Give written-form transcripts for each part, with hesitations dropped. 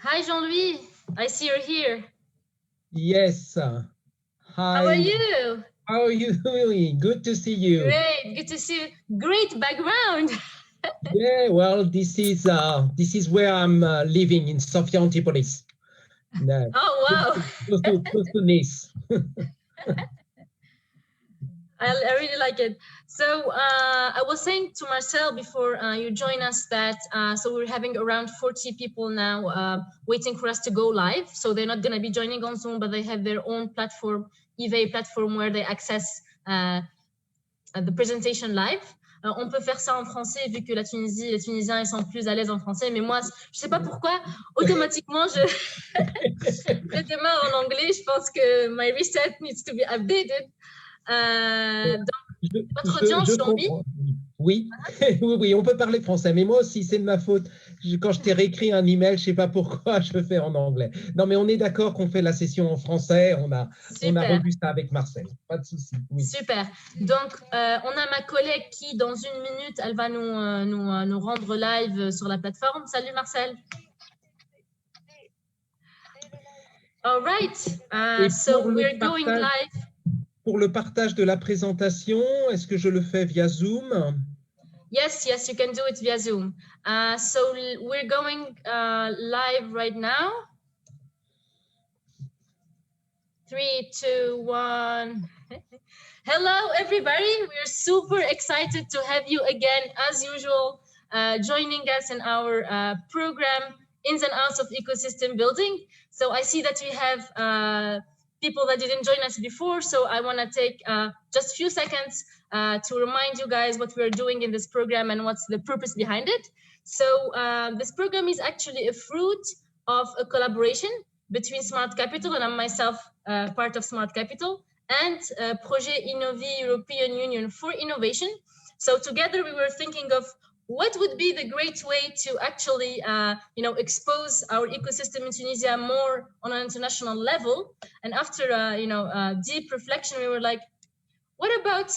Hi, Jean-Louis. I see you're here. Yes. How Hi. are you? How are you doing? Good to see you. Great. Good to see you. Great background. Yeah, well, this is where I'm living in Sophia Antipolis. Oh, wow. Close to Nice. I really like it. So I was saying to Marcel before you join us that so we're having around 40 people now waiting for us to go live. So they're not going to be joining on Zoom, but they have their own platform, eVay platform, where they access the presentation live. On peut faire ça en français vu que la Tunisie, les Tunisiens, ils sont plus à l'aise en français. Mais moi, je sais pas pourquoi, automatiquement, je démarre en anglais. Je pense que my reset needs to be updated. Donc, votre audience, je comprends. Oui, oui, on peut parler français, mais moi aussi, c'est de ma faute. Quand je t'ai réécrit un email, je ne sais pas pourquoi je le fais en anglais. Non, mais on est d'accord qu'on fait la session en français. On a revu ça avec Marcel. Pas de souci. Oui. Super. Donc, on a ma collègue qui, dans une minute, elle va nous rendre live sur la plateforme. Salut, Marcel. All right. So we're going live. Pour le partage de la présentation, est-ce que je le fais via Zoom? Yes, you can do it via Zoom. So we're going live right now. 3, 2, 1. Hello, everybody. We're super excited to have you again, as usual, joining us in our program, Ins and Outs of Ecosystem Building. So I see that we have people that didn't join us before. So I want to take just a few seconds to remind you guys what we're doing in this program and what's the purpose behind it. So this program is actually a fruit of a collaboration between Smart Capital, and I'm myself part of Smart Capital, and Projet Innovi European Union for Innovation. So together we were thinking of what would be the great way to actually expose our ecosystem in Tunisia more on an international level. And after deep reflection, we were like, what about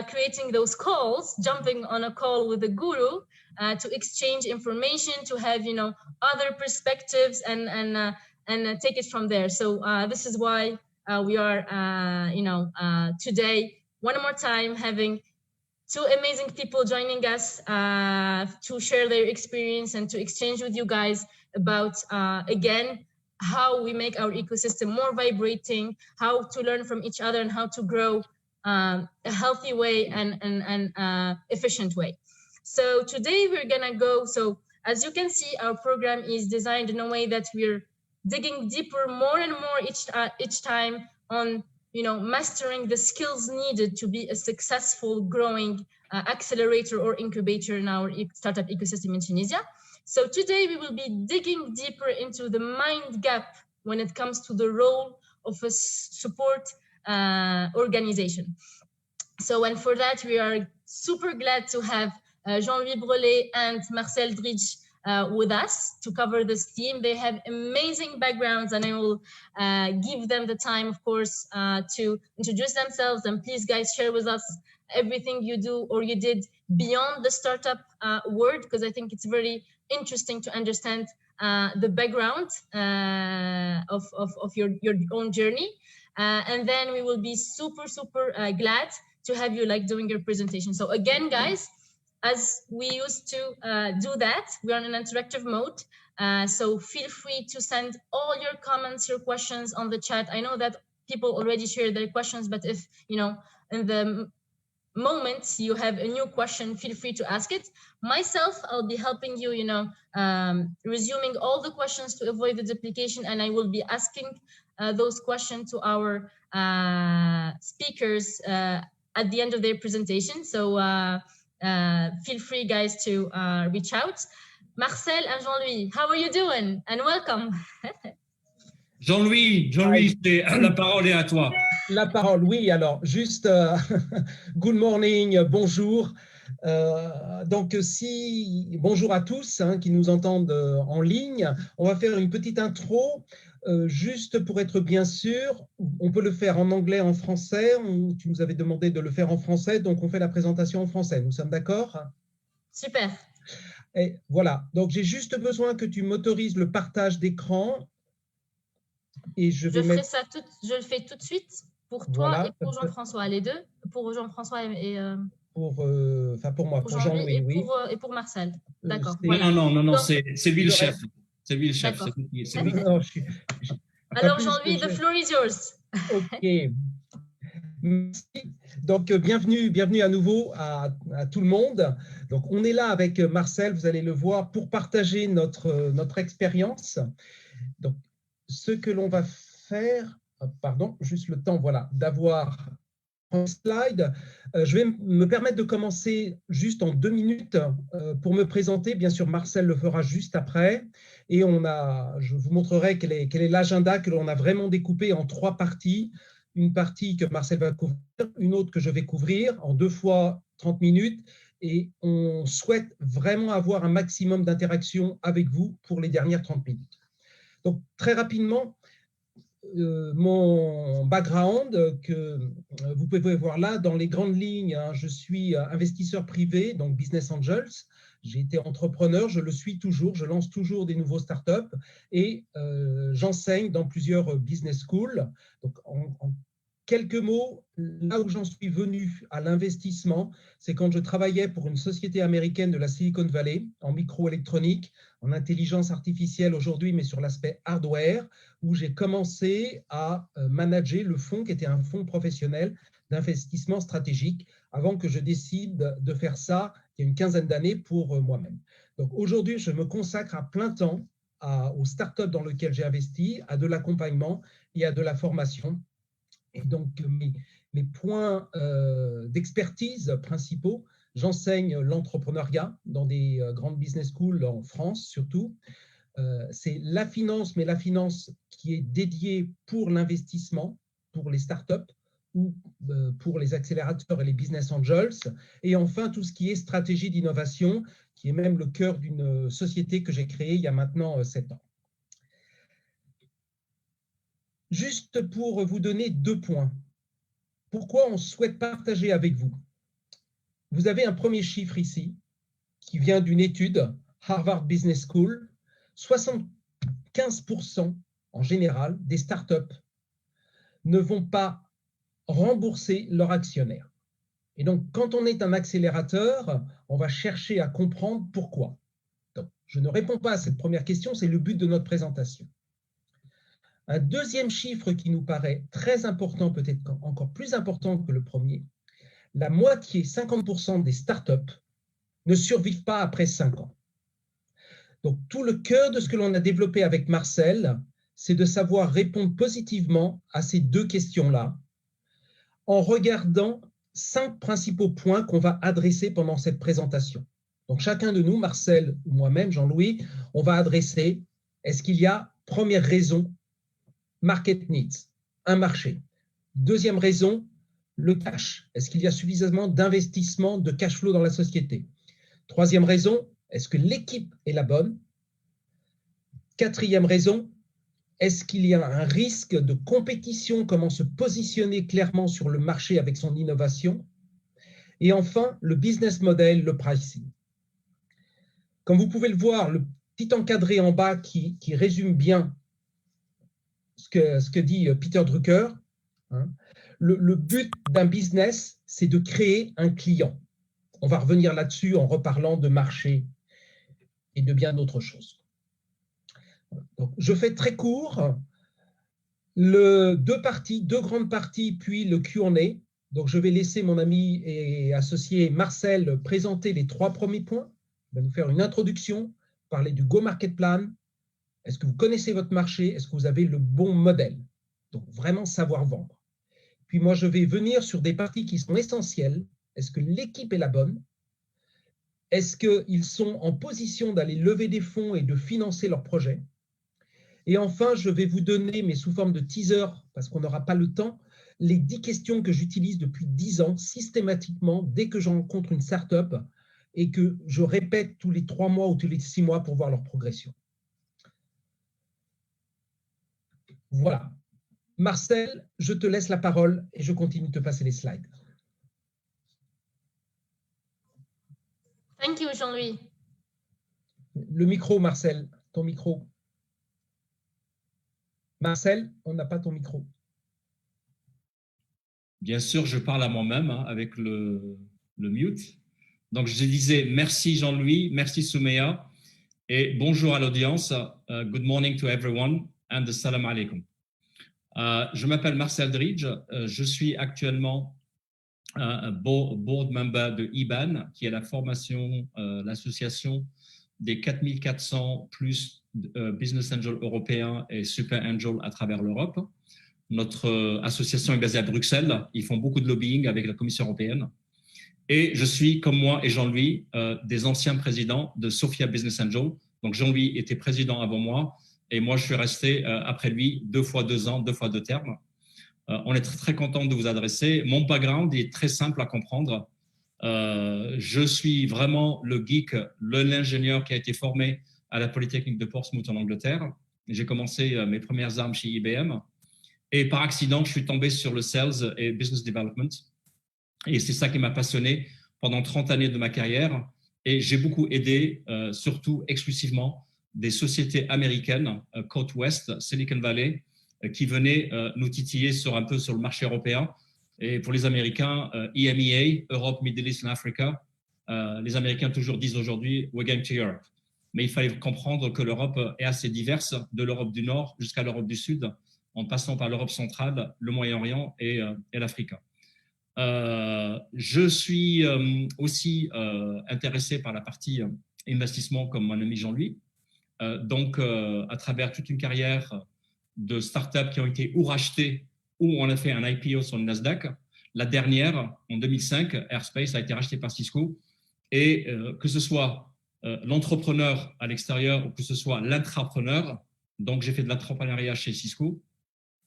creating those calls, jumping on a call with a guru to exchange information, to have other perspectives and take it from there. So this is why we are today one more time having two amazing people joining us to share their experience and to exchange with you guys about again how we make our ecosystem more vibrating, how to learn from each other, and how to grow a healthy way and efficient way. So today we're gonna go, so as you can see, our program is designed in a way that we're digging deeper more and more each time on mastering the skills needed to be a successful growing accelerator or incubator in our startup ecosystem in Tunisia. So today we will be digging deeper into the mind gap when it comes to the role of a support organization. So, and for that, we are super glad to have Jean-Louis Brelet and Marcel Dridge with us to cover this theme. They have amazing backgrounds, and I will give them the time, of course, to introduce themselves. And please, guys, share with us everything you do or you did beyond the startup world, because I think it's very interesting to understand the background of your own journey. And then we will be super glad to have you doing your presentation. So again, guys, as we used to do that, we are in an interactive mode. So feel free to send all your comments, your questions on the chat. I know that people already shared their questions, but if, in the moment you have a new question, feel free to ask it. Myself, I'll be helping you, resuming all the questions to avoid the duplication, and I will be asking those questions to our speakers at the end of their presentation. So feel free, guys, to reach out. Marcel and Jean-Louis, how are you doing? And welcome. Jean-Louis, la parole est à toi. La parole, oui. Alors, juste good morning, bonjour. Donc, bonjour à tous qui nous entendent en ligne. On va faire une petite intro, juste pour être bien sûr. On peut le faire en anglais, en français. Tu nous avais demandé de le faire en français, donc on fait la présentation en français. Nous sommes d'accord? Super. Et voilà, donc j'ai juste besoin que tu m'autorises le partage d'écran et je vais mettre… Je le fais tout de suite pour toi et Voilà, pour Jean-François, les deux, pour Jean-François et pour moi, pour pour Jean-Louis Jean-Louis, oui. et pour Marcel. D'accord, C'est… voilà. Non, Donc, c'est lui le j'aurais… chef. C'est lui le chef. d'accord. C'est lui. Non, pas Alors, plus que Jean-Louis, the floor is yours. OK. Merci. Donc, bienvenue à nouveau à tout le monde. Donc, on est là avec Marcel, vous allez le voir, pour partager notre expérience. Donc, ce que l'on va faire, pardon, juste le temps, voilà, d'avoir un slide. Je vais me permettre de commencer juste en 2 minutes pour me présenter. Bien sûr, Marcel le fera juste après. Et je vous montrerai quel est l'agenda que l'on a vraiment découpé en 3 parties. Une partie que Marcel va couvrir, une autre que je vais couvrir en 2 fois 30 minutes. Et on souhaite vraiment avoir un maximum d'interaction avec vous pour les dernières 30 minutes. Donc, très rapidement, mon background que vous pouvez voir là dans les grandes lignes, hein, je suis investisseur privé, donc Business Angels. J'ai été entrepreneur, je le suis toujours, je lance toujours des nouveaux startups et j'enseigne dans plusieurs business schools. Donc, en quelques mots, là où j'en suis venu à l'investissement, c'est quand je travaillais pour une société américaine de la Silicon Valley en microélectronique, en intelligence artificielle aujourd'hui, mais sur l'aspect hardware, où j'ai commencé à manager le fonds qui était un fonds professionnel d'investissement stratégique avant que je décide de faire ça il y a une quinzaine d'années pour moi-même. Donc aujourd'hui, je me consacre à plein temps aux startups dans lesquelles j'ai investi, à de l'accompagnement et à de la formation. Et donc, mes points d'expertise principaux, j'enseigne l'entrepreneuriat dans des grandes business schools en France surtout. C'est la finance, mais la finance qui est dédiée pour l'investissement, pour les startups ou pour les accélérateurs et les business angels. Et enfin, tout ce qui est stratégie d'innovation, qui est même le cœur d'une société que j'ai créée il y a maintenant 7 ans. Juste pour vous donner 2 points. Pourquoi on souhaite partager avec vous? Vous avez un premier chiffre ici, qui vient d'une étude, Harvard Business School. 75% en général des startups ne vont pas rembourser leurs actionnaires. Et donc, quand on est un accélérateur, on va chercher à comprendre pourquoi. Donc, je ne réponds pas à cette première question, c'est le but de notre présentation. Un deuxième chiffre qui nous paraît très important, peut-être encore plus important que le premier, la moitié, 50% des startups ne survivent pas après 5 ans. Donc, tout le cœur de ce que l'on a développé avec Marcel, c'est de savoir répondre positivement à ces 2 questions-là en regardant 5 principaux points qu'on va adresser pendant cette présentation. Donc, chacun de nous, Marcel ou moi-même, Jean-Louis, on va adresser, est-ce qu'il y a, première raison, market needs, un marché. Deuxième raison, le cash. Est-ce qu'il y a suffisamment d'investissement, de cash flow dans la société? Troisième raison, est-ce que l'équipe est la bonne? Quatrième raison, est-ce qu'il y a un risque de compétition? Comment se positionner clairement sur le marché avec son innovation? Et enfin, le business model, le pricing. Comme vous pouvez le voir, le petit encadré en bas qui résume bien ce que dit Peter Drucker, hein, le but d'un business, c'est de créer un client. On va revenir là-dessus en reparlant de marché et de bien d'autres choses. Donc, je fais très court. 2 parties, 2 grandes parties, puis le Q&A. Donc, je vais laisser mon ami et associé Marcel présenter les 3 premiers points. Il va nous faire une introduction, parler du Go Market Plan. Est-ce que vous connaissez votre marché? Est-ce que vous avez le bon modèle? Donc, vraiment savoir vendre. Puis moi, je vais venir sur des parties qui sont essentielles. Est-ce que l'équipe est la bonne? Est-ce qu'ils sont en position d'aller lever des fonds et de financer leurs projets? Et enfin, je vais vous donner, mais sous forme de teaser, parce qu'on n'aura pas le temps, les 10 questions que j'utilise depuis 10 ans, systématiquement, dès que je rencontre une startup et que je répète tous les 3 mois ou tous les 6 mois pour voir leur progression. Voilà. Marcel, je te laisse la parole et je continue de te passer les slides. Thank you, Jean-Louis. Le micro, Marcel, ton micro. Marcel, on n'a pas ton micro. Bien sûr, je parle à moi-même avec le mute. Donc, je disais merci Jean-Louis, merci Soumeya et bonjour à l'audience. Good morning to everyone and assalamu alaikum. Je m'appelle Marcel Dridge. Je suis actuellement un board member de IBAN, qui est la formation, l'association des 4400 plus business angels européens et super angels à travers l'Europe. Notre association est basée à Bruxelles. Ils font beaucoup de lobbying avec la Commission européenne. Et je suis, comme moi et Jean-Louis, des anciens présidents de Sophia Business Angel. Donc, Jean-Louis était président avant moi et moi, je suis resté après lui 2 fois 2 ans, 2 fois 2 termes. On est très, très content de vous adresser. Mon background est très simple à comprendre. Je suis vraiment le geek, l'ingénieur qui a été formé à la Polytechnique de Portsmouth en Angleterre. J'ai commencé mes premières armes chez IBM. Et par accident, je suis tombé sur le sales et business development. Et c'est ça qui m'a passionné pendant 30 années de ma carrière. Et j'ai beaucoup aidé, surtout exclusivement, des sociétés américaines, côte ouest, Silicon Valley, qui venaient nous titiller un peu sur le marché européen. Et pour les Américains, EMEA, Europe, Middle East and Africa, les Américains toujours disent aujourd'hui « we're going to Europe ». Mais il fallait comprendre que l'Europe est assez diverse, de l'Europe du Nord jusqu'à l'Europe du Sud, en passant par l'Europe centrale, le Moyen-Orient et l'Afrique. Je suis aussi intéressé par la partie investissement comme mon ami Jean-Louis. Donc, à travers toute une carrière de startups qui ont été ou rachetées ou on a fait un IPO sur le Nasdaq. La dernière, en 2005, Airspace a été rachetée par Cisco. Et que ce soit l'entrepreneur à l'extérieur ou que ce soit l'intrapreneur, donc j'ai fait de l'entrepreneuriat chez Cisco.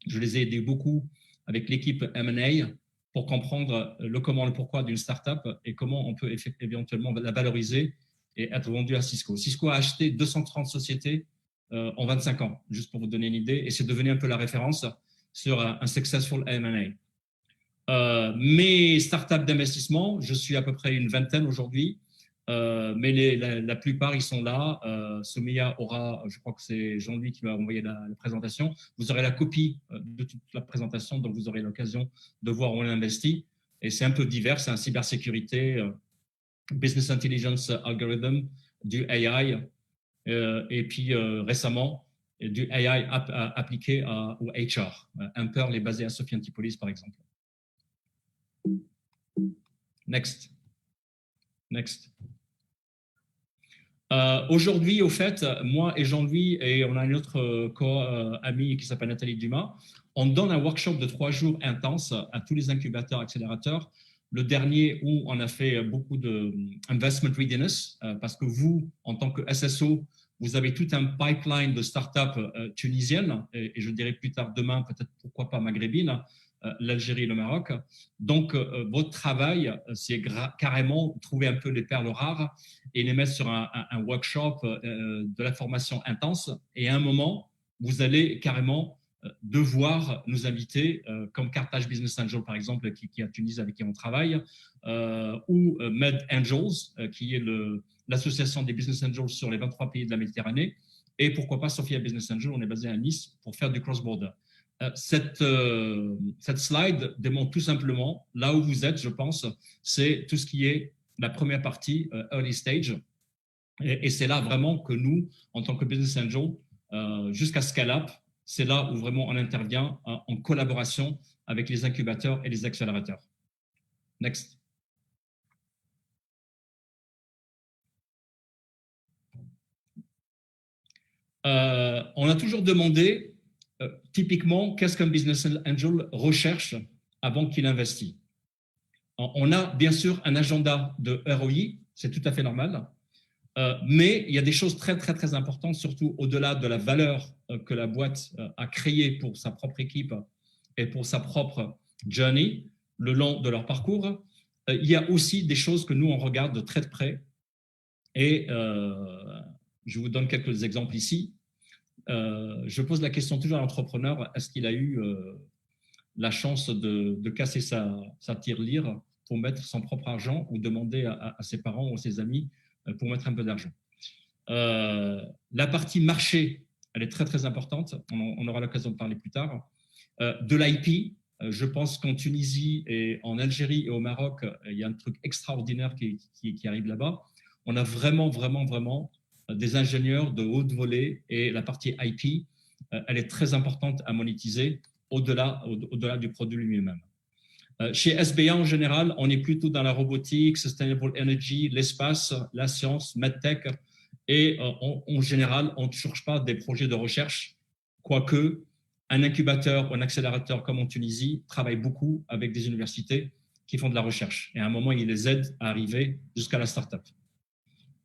Je les ai aidés beaucoup avec l'équipe M&A pour comprendre le comment, le pourquoi d'une startup et comment on peut éventuellement la valoriser et être vendue à Cisco. Cisco a acheté 230 sociétés en 25 ans, juste pour vous donner une idée, et c'est devenu un peu la référence sur un successful M&A. Mes startups d'investissement, je suis à peu près une vingtaine aujourd'hui, mais la plupart, ils sont là. Soumeya aura, je crois que c'est Jean-Louis qui m'a envoyé la présentation. Vous aurez la copie de toute la présentation, donc vous aurez l'occasion de voir où on investit. Et c'est un peu divers, c'est un cybersécurité, business intelligence algorithm, du AI, et puis récemment, du AI appliqué au HR. Imperl est basé à Sophie Antipolis, par exemple. Next. Aujourd'hui, au fait, moi et Jean-Louis, et on a une autre amie qui s'appelle Nathalie Dumas, on donne un workshop de 3 jours intense à tous les incubateurs, accélérateurs. Le dernier où on a fait beaucoup de investment readiness, parce que vous, en tant que SSO, vous avez tout un pipeline de startups tunisiennes, et je dirais plus tard demain, peut-être pourquoi pas maghrébines, l'Algérie et le Maroc. Donc, votre travail, c'est carrément trouver un peu les perles rares et les mettre sur un workshop de la formation intense. Et à un moment, vous allez carrément devoir nous inviter, comme Carthage Business Angel, par exemple, qui est à Tunis, avec qui on travaille, ou Med Angels, qui est l'association des Business Angels sur les 23 pays de la Méditerranée, et pourquoi pas Sophia Business Angel, on est basé à Nice pour faire du cross-border. Cette slide démontre tout simplement, là où vous êtes, je pense, c'est tout ce qui est la première partie, early stage, et c'est là vraiment que nous, en tant que Business Angel, jusqu'à Scale-up, c'est là où vraiment on intervient en collaboration avec les incubateurs et les accélérateurs. Next. On a toujours demandé, typiquement, qu'est-ce qu'un business angel recherche avant qu'il investit. On a bien sûr un agenda de ROI, c'est tout à fait normal, mais il y a des choses très, très, très importantes, surtout au-delà de la valeur que la boîte a créée pour sa propre équipe et pour sa propre journey, le long de leur parcours. Il y a aussi des choses que nous, on regarde de très près, et je vous donne quelques exemples ici. Je pose la question toujours à l'entrepreneur, est-ce qu'il a eu la chance de casser sa tirelire pour mettre son propre argent ou demander à ses parents ou à ses amis pour mettre un peu d'argent? La partie marché, elle est très, très importante. On aura l'occasion de parler plus tard. De l'IP, je pense qu'en Tunisie et en Algérie et au Maroc, il y a un truc extraordinaire qui arrive là-bas. On a vraiment, vraiment, vraiment des ingénieurs de haute volée et la partie IP, elle est très importante à monétiser au-delà du produit lui-même. Chez SBA, en général, on est plutôt dans la robotique, sustainable energy, l'espace, la science, medtech, et en général, on ne cherche pas des projets de recherche, quoique un incubateur ou un accélérateur comme en Tunisie travaille beaucoup avec des universités qui font de la recherche. Et à un moment, ils les aident à arriver jusqu'à la start-up.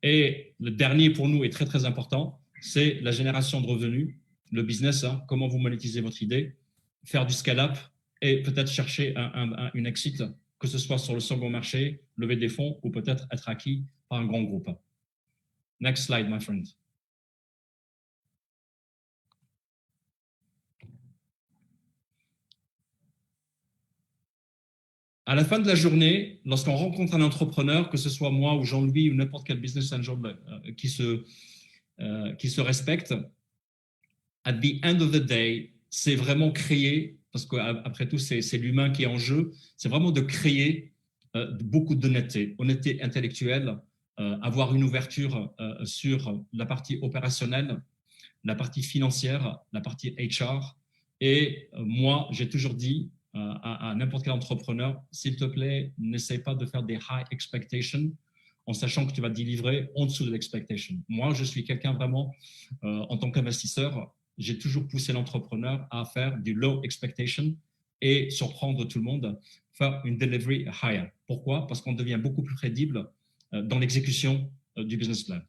Et le dernier pour nous est très, très important, c'est la génération de revenus, le business, hein, comment vous monétisez votre idée, faire du scale-up et peut-être chercher une exit, que ce soit sur le second marché, lever des fonds ou peut-être être acquis par un grand groupe. Next slide, my friend. À la fin de la journée, lorsqu'on rencontre un entrepreneur, que ce soit moi ou Jean-Louis ou n'importe quel business angel qui se respecte, at the end of the day, c'est vraiment créer, parce qu'après tout, c'est l'humain qui est en jeu, c'est vraiment de créer beaucoup d'honnêteté, honnêteté intellectuelle, avoir une ouverture sur la partie opérationnelle, la partie financière, la partie HR. Et moi, j'ai toujours dit à n'importe quel entrepreneur, s'il te plaît, n'essaie pas de faire des high expectations en sachant que tu vas délivrer en dessous de l'expectation. Moi, je suis quelqu'un vraiment, en tant qu'investisseur, j'ai toujours poussé l'entrepreneur à faire du low expectation et surprendre tout le monde, faire une delivery higher. Pourquoi? Parce qu'on devient beaucoup plus crédible dans l'exécution du business plan.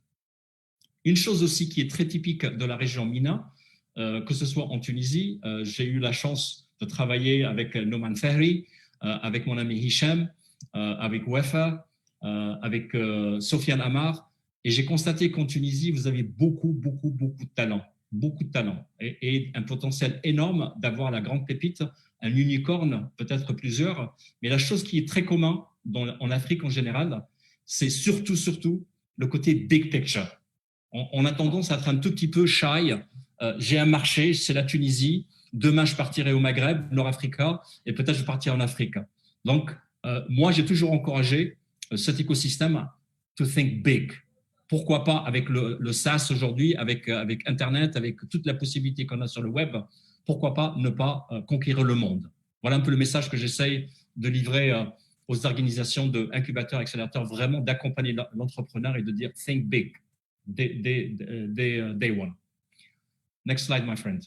Une chose aussi qui est très typique de la région MENA, que ce soit en Tunisie, j'ai eu la chance de travailler avec Noman Fahri, avec mon ami Hicham, avec Wefa, avec Sofiane Amar, et j'ai constaté qu'en Tunisie, vous avez beaucoup de talent, et un potentiel énorme d'avoir la grande pépite, un unicorn, peut-être plusieurs, mais la chose qui est très commune en Afrique en général, c'est surtout le côté big picture. On a tendance à être un tout petit peu shy. J'ai un marché, c'est la Tunisie. Demain, je partirai au Maghreb, Nord-Africa, et peut-être je partirai en Afrique. Donc, moi, j'ai toujours encouragé cet écosystème to think big. Pourquoi pas avec le SaaS aujourd'hui, avec Internet, avec toute la possibilité qu'on a sur le web, pourquoi pas ne pas conquérir le monde. Voilà un peu le message que j'essaye de livrer aux organisations d'incubateurs, accélérateurs, vraiment d'accompagner l'entrepreneur et de dire think big. Day one. Next slide, my friend.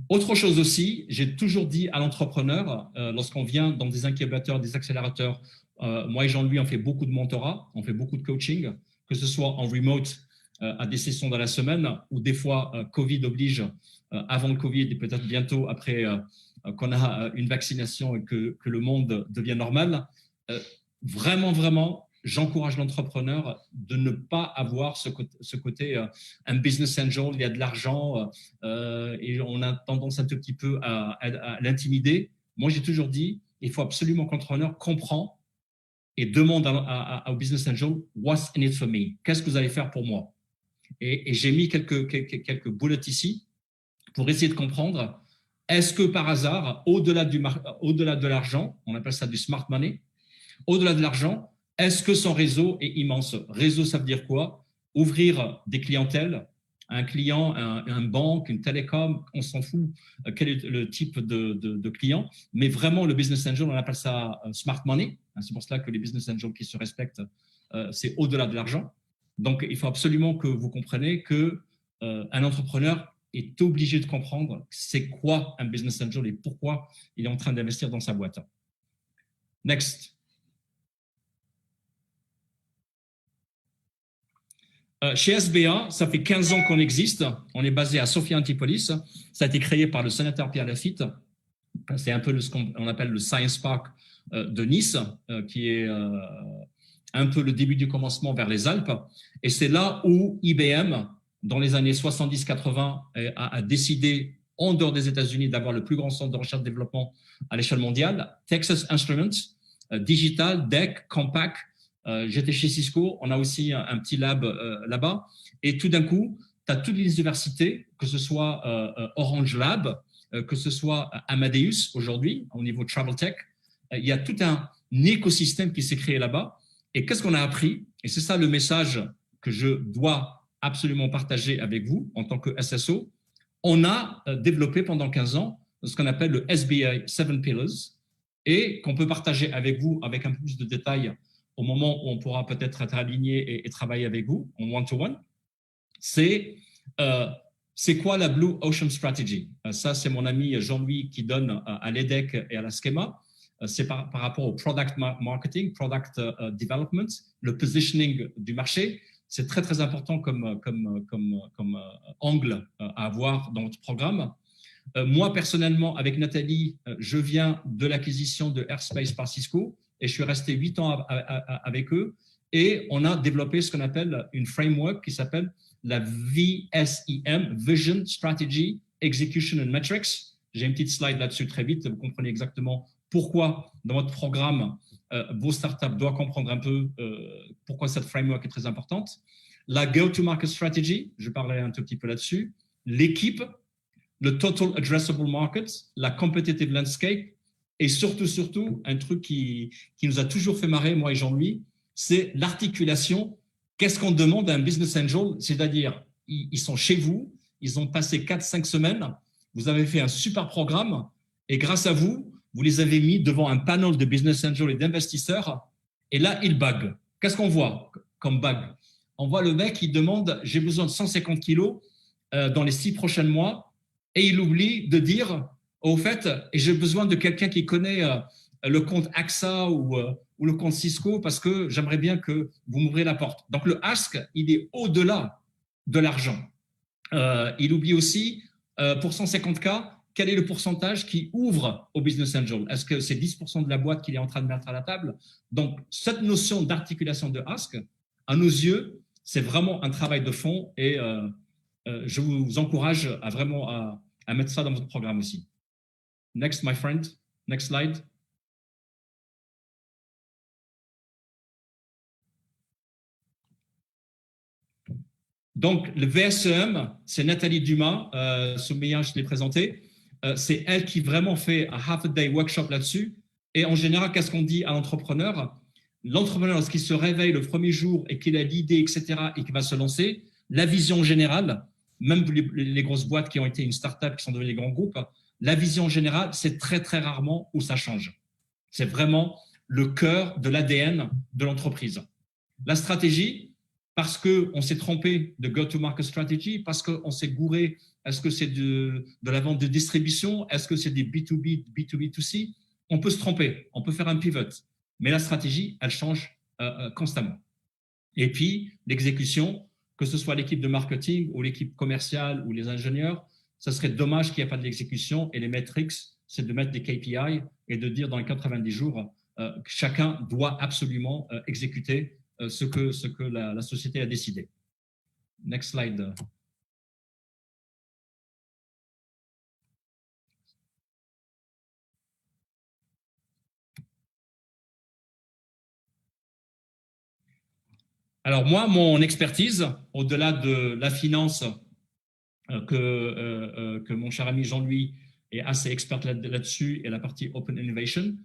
Autre chose aussi, j'ai toujours dit à l'entrepreneur, lorsqu'on vient dans des incubateurs, des accélérateurs, moi et Jean-Louis, on fait beaucoup de mentorat, on fait beaucoup de coaching, que ce soit en remote, à des sessions dans la semaine, ou des fois, Covid oblige, avant le Covid et peut-être bientôt après qu'on a une vaccination et que le monde devient normal. Vraiment, j'encourage l'entrepreneur de ne pas avoir ce côté un business angel, il y a de l'argent et on a tendance un tout petit peu à l'intimider. Moi, j'ai toujours dit, il faut absolument que l'entrepreneur comprend et demande au business angel « What's in it for me ?» Qu'est-ce que vous allez faire pour moi? Et j'ai mis quelques bullets ici pour essayer de comprendre, est-ce que par hasard, au-delà de l'argent, on appelle ça du smart money, au-delà de l'argent, est-ce que son réseau est immense? Réseau, ça veut dire quoi? Ouvrir des clientèles, un client, un banque, une télécom, on s'en fout quel est le type de client, mais vraiment le business angel, on appelle ça smart money. C'est pour cela que les business angels qui se respectent, c'est au-delà de l'argent. Donc, il faut absolument que vous compreniez qu'un entrepreneur est obligé de comprendre c'est quoi un business angel et pourquoi il est en train d'investir dans sa boîte. Next. Chez SBA, ça fait 15 ans qu'on existe. On est basé à Sophia Antipolis. Ça a été créé par le sénateur Pierre Lafitte. C'est un peu ce qu'on appelle le Science Park de Nice, qui est un peu le début du commencement vers les Alpes. Et c'est là où IBM, dans les années 70-80, a décidé, en dehors des États-Unis, d'avoir le plus grand centre de recherche et développement à l'échelle mondiale. Texas Instruments, Digital, DEC, Compaq, J'étais chez Cisco, on a aussi un petit lab là-bas. Et tout d'un coup, tu as toutes les universités, que ce soit Orange Lab, que ce soit Amadeus aujourd'hui, au niveau Travel Tech. Il y a tout un écosystème qui s'est créé là-bas. Et qu'est-ce qu'on a appris? Et c'est ça le message que je dois absolument partager avec vous en tant que SSO. On a développé pendant 15 ans ce qu'on appelle le SBI 7 Pillars et qu'on peut partager avec vous avec un peu plus de détails au moment où on pourra peut-être être aligné et travailler avec vous en one-to-one. C'est quoi la Blue Ocean Strategy? Ça, c'est mon ami Jean-Louis qui donne à l'EDEC et à la Schema. C'est par rapport au product marketing, product development, le positioning du marché. C'est très, très important comme angle à avoir dans votre programme. Moi, personnellement, avec Nathalie, je viens de l'acquisition de Airspace par Cisco et je suis resté 8 ans avec eux. Et on a développé ce qu'on appelle une framework qui s'appelle la VSEM, Vision, Strategy, Execution and Metrics. J'ai une petite slide là-dessus très vite. Vous comprenez exactement pourquoi dans votre programme, vos startups doivent comprendre un peu pourquoi cette framework est très importante. La go-to-market strategy, je parlerai un tout petit peu là-dessus. L'équipe, le total addressable market, la competitive landscape et surtout, un truc qui nous a toujours fait marrer, moi et Jean-Louis, c'est l'articulation. Qu'est-ce qu'on demande à un business angel? C'est-à-dire, ils sont chez vous, ils ont passé 4-5 semaines, vous avez fait un super programme et grâce à vous, vous les avez mis devant un panel de business angels et d'investisseurs et là, ils bug. Qu'est-ce qu'on voit comme bug? On voit le mec qui demande « j'ai besoin de 150 kilos dans les 6 prochains mois » et il oublie de dire au fait, et j'ai besoin de quelqu'un qui connaît le compte AXA ou le compte Cisco parce que j'aimerais bien que vous m'ouvrez la porte. Donc, le ask, il est au-delà de l'argent. Il oublie aussi, pour 150K, quel est le pourcentage qui ouvre au business angel? Est-ce que c'est 10% de la boîte qu'il est en train de mettre à la table? Donc, cette notion d'articulation de ask, à nos yeux, c'est vraiment un travail de fond et je vous encourage à vraiment à mettre ça dans votre programme aussi. Next, my friend. Next slide. Donc, le VSEM, c'est Nathalie Dumas. Soumeya, je l'ai présenté. C'est elle qui vraiment fait un half-a-day workshop là-dessus. Et en général, qu'est-ce qu'on dit à l'entrepreneur? L'entrepreneur, lorsqu'il se réveille le premier jour et qu'il a l'idée, etc., et qu'il va se lancer, la vision générale, même les grosses boîtes qui ont été une start-up, qui sont devenues des grands groupes, la vision générale, c'est très, très rarement où ça change. C'est vraiment le cœur de l'ADN de l'entreprise. La stratégie, parce qu'on s'est trompé de go-to-market strategy, parce qu'on s'est gouré, est-ce que c'est de la vente de distribution, est-ce que c'est des B2B, B2B2C? On peut se tromper, on peut faire un pivot, mais la stratégie, elle change constamment. Et puis, l'exécution, que ce soit l'équipe de marketing ou l'équipe commerciale ou les ingénieurs, ça serait dommage qu'il n'y ait pas de l'exécution et les metrics, c'est de mettre des KPI et de dire dans les 90 jours, chacun doit absolument exécuter ce que la société a décidé. Next slide. Alors moi, mon expertise, au-delà de la finance, que mon cher ami Jean-Louis est assez expert là-dessus et la partie Open Innovation,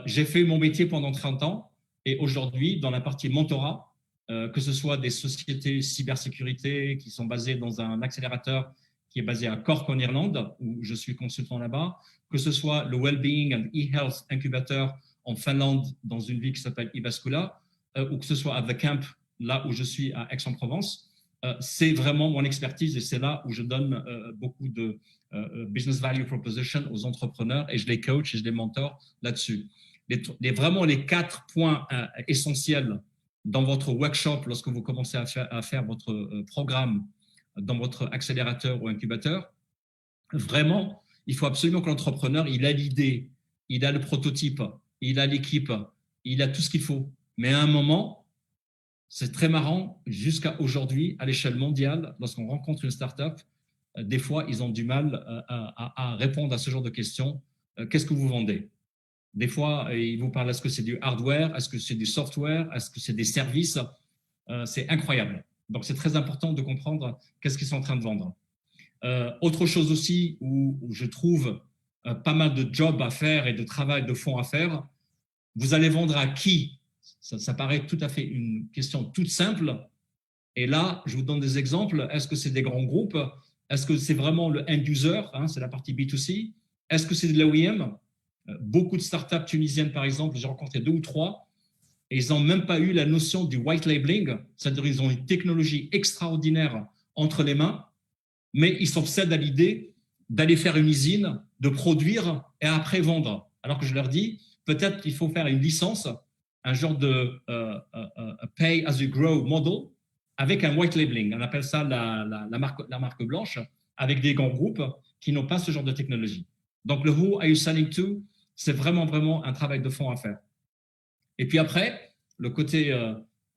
j'ai fait mon métier pendant 30 ans et aujourd'hui, dans la partie mentorat, que ce soit des sociétés cybersécurité qui sont basées dans un accélérateur qui est basé à Cork en Irlande, où je suis consultant là-bas, que ce soit le Wellbeing and e-Health Incubator en Finlande, dans une ville qui s'appelle Jyväskylä, ou que ce soit à The Camp, là où je suis à Aix-en-Provence, c'est vraiment mon expertise et c'est là où je donne beaucoup de business value proposition aux entrepreneurs et je les coach et je les mentore là-dessus. Vraiment les 4 points essentiels dans votre workshop lorsque vous commencez à faire votre programme dans votre accélérateur ou incubateur. Vraiment, il faut absolument que l'entrepreneur, il a l'idée, il a le prototype, il a l'équipe, il a tout ce qu'il faut. Mais à un moment, c'est très marrant, jusqu'à aujourd'hui, à l'échelle mondiale, lorsqu'on rencontre une start-up, des fois, ils ont du mal à répondre à ce genre de questions. Qu'est-ce que vous vendez? Des fois, ils vous parlent, est-ce que c'est du hardware, est-ce que c'est du software, est-ce que c'est des services? C'est incroyable. Donc, c'est très important de comprendre qu'est-ce qu'ils sont en train de vendre. Autre chose aussi où je trouve pas mal de jobs à faire et de travail de fond à faire, vous allez vendre à qui? Ça paraît tout à fait une question toute simple. Et là, je vous donne des exemples. Est-ce que c'est des grands groupes? Est-ce que c'est vraiment le end user, hein, c'est la partie B2C? Est-ce que c'est de l'OEM? Beaucoup de startups tunisiennes, par exemple, j'ai rencontré 2 ou 3, et ils n'ont même pas eu la notion du white labeling, c'est-à-dire qu'ils ont une technologie extraordinaire entre les mains, mais ils s'obsèdent à l'idée d'aller faire une usine, de produire et après vendre. Alors que je leur dis, peut-être qu'il faut faire une licence, un genre de pay as you grow model, avec un white labeling. On appelle ça la marque blanche, avec des grands groupes qui n'ont pas ce genre de technologie. Donc, le who are you selling to, c'est vraiment un travail de fond à faire. Et puis après, le côté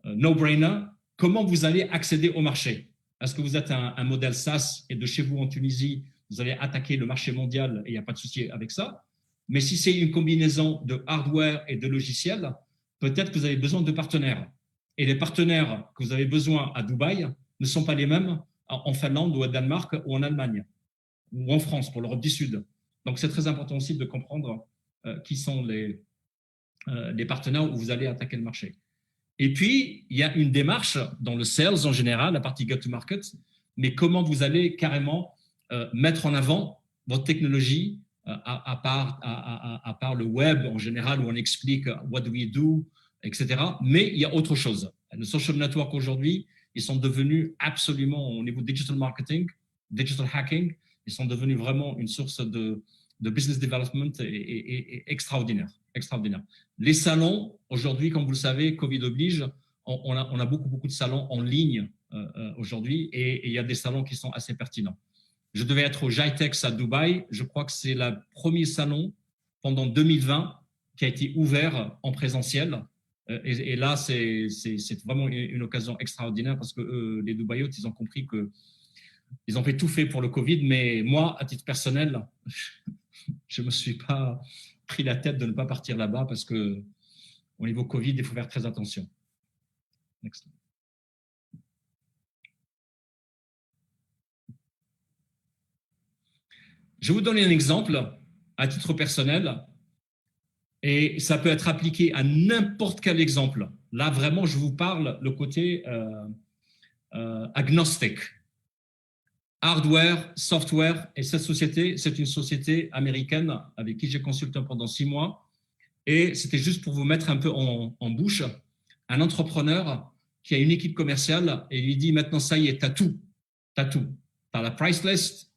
no-brainer, comment vous allez accéder au marché? Est-ce que vous êtes un modèle SaaS et de chez vous en Tunisie, vous allez attaquer le marché mondial et il n'y a pas de souci avec ça? Mais si c'est une combinaison de hardware et de logiciels, peut-être que vous avez besoin de partenaires. Et les partenaires que vous avez besoin à Dubaï ne sont pas les mêmes en Finlande ou au Danemark ou en Allemagne ou en France pour l'Europe du Sud. Donc, c'est très important aussi de comprendre qui sont les partenaires où vous allez attaquer le marché. Et puis, il y a une démarche dans le sales en général, la partie go-to-market, mais comment vous allez carrément mettre en avant votre technologie à part le web en général où on explique what do we do, etc. Mais il y a autre chose. Les social networks aujourd'hui, ils sont devenus absolument, au niveau digital marketing, digital hacking, ils sont devenus vraiment une source de business development extraordinaire. Les salons, aujourd'hui, comme vous le savez, Covid oblige, on a beaucoup de salons en ligne aujourd'hui et il y a des salons qui sont assez pertinents. Je devais être au GITEX à Dubaï. Je crois que c'est le premier salon pendant 2020 qui a été ouvert en présentiel. Et là, c'est vraiment une occasion extraordinaire parce que les Dubaïotes, ils ont compris qu'ils ont tout fait pour le Covid. Mais moi, à titre personnel, je ne me suis pas pris la tête de ne pas partir là-bas parce qu'au niveau Covid, il faut faire très attention. Next. Je vais vous donner un exemple à titre personnel et ça peut être appliqué à n'importe quel exemple. Là, vraiment, je vous parle le côté agnostique. Hardware, software, et cette société, c'est une société américaine avec qui j'ai consulté pendant 6 mois. Et c'était juste pour vous mettre un peu en bouche, un entrepreneur qui a une équipe commerciale et lui dit maintenant, ça y est, tu as tout. Tu as tout. Tu as la price list,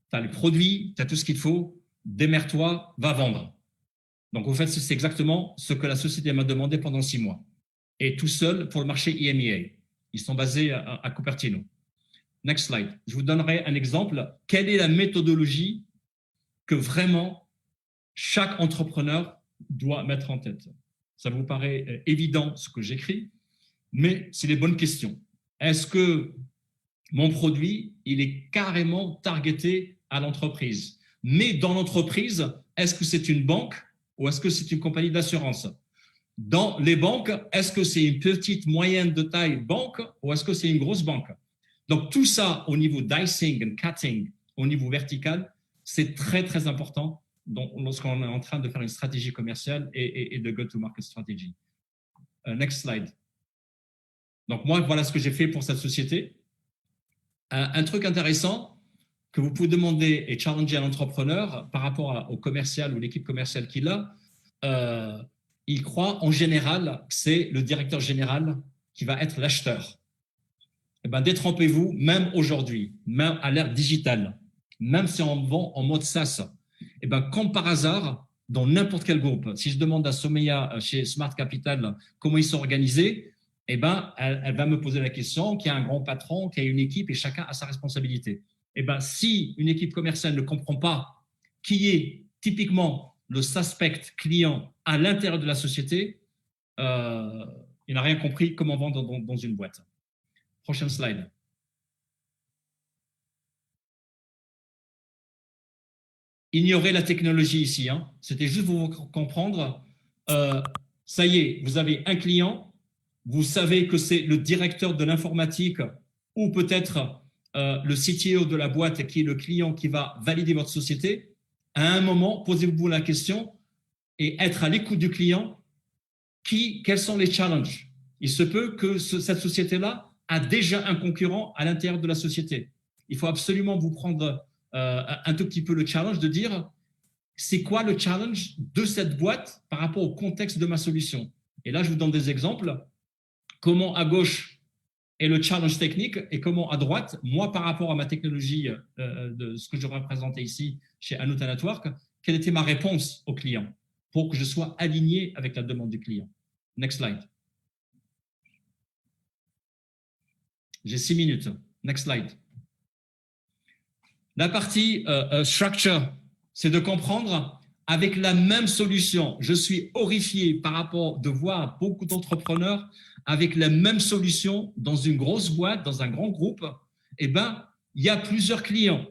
tu as les produits, tu as tout ce qu'il faut, démerde-toi, va vendre. Donc, en fait, c'est exactement ce que la société m'a demandé pendant 6 mois. Et tout seul pour le marché EMEA. Ils sont basés à Cupertino. Next slide. Je vous donnerai un exemple. Quelle est la méthodologie que vraiment chaque entrepreneur doit mettre en tête? Ça vous paraît évident ce que j'écris, mais c'est les bonnes questions. Est-ce que mon produit, il est carrément targeté à l'entreprise? Mais dans l'entreprise, est-ce que c'est une banque ou est-ce que c'est une compagnie d'assurance? Dans les banques, est-ce que c'est une petite, moyenne de taille banque ou est-ce que c'est une grosse banque? Donc, tout ça au niveau dicing and cutting, au niveau vertical, c'est très important lorsqu'on est en train de faire une stratégie commerciale et de go-to-market strategy. Next slide. Donc, moi, voilà ce que j'ai fait pour cette société. Un truc intéressant que vous pouvez demander et challenger à l'entrepreneur par rapport au commercial ou l'équipe commerciale qu'il a, il croit en général que c'est le directeur général qui va être l'acheteur. Eh bien, détrompez-vous, même aujourd'hui, même à l'ère digitale, même si on vend en mode SaaS, eh bien, comme par hasard, dans n'importe quel groupe, si je demande à Soumeya chez Smart Capital comment ils sont organisés, eh bien, elle va me poser la question qu'il y a un grand patron, qu'il y a une équipe et chacun a sa responsabilité. Eh bien, si une équipe commerciale ne comprend pas qui est typiquement le suspect client à l'intérieur de la société, il n'a rien compris comment vendre dans une boîte. Prochaine slide. ignorer la technologie ici. Hein. C'était juste pour vous comprendre. Ça y est, vous avez un client, vous savez que c'est le directeur de l'informatique ou peut-être le CTO de la boîte qui est le client qui va valider votre société. À un moment, posez-vous la question et être à l'écoute du client. Quels sont les challenges? Il se peut que cette société-là a déjà un concurrent à l'intérieur de la société. Il faut absolument vous prendre un tout petit peu le challenge de dire c'est quoi le challenge de cette boîte par rapport au contexte de ma solution. Et là, je vous donne des exemples. Comment à gauche est le challenge technique et comment à droite, moi par rapport à ma technologie, de ce que je représentais ici chez Anuta Network, quelle était ma réponse au client pour que je sois aligné avec la demande du client. Next slide. J'ai 6 minutes. Next slide. La partie structure, c'est de comprendre avec la même solution. Je suis horrifié par rapport de voir beaucoup d'entrepreneurs avec la même solution dans une grosse boîte, dans un grand groupe. Eh bien, il y a plusieurs clients.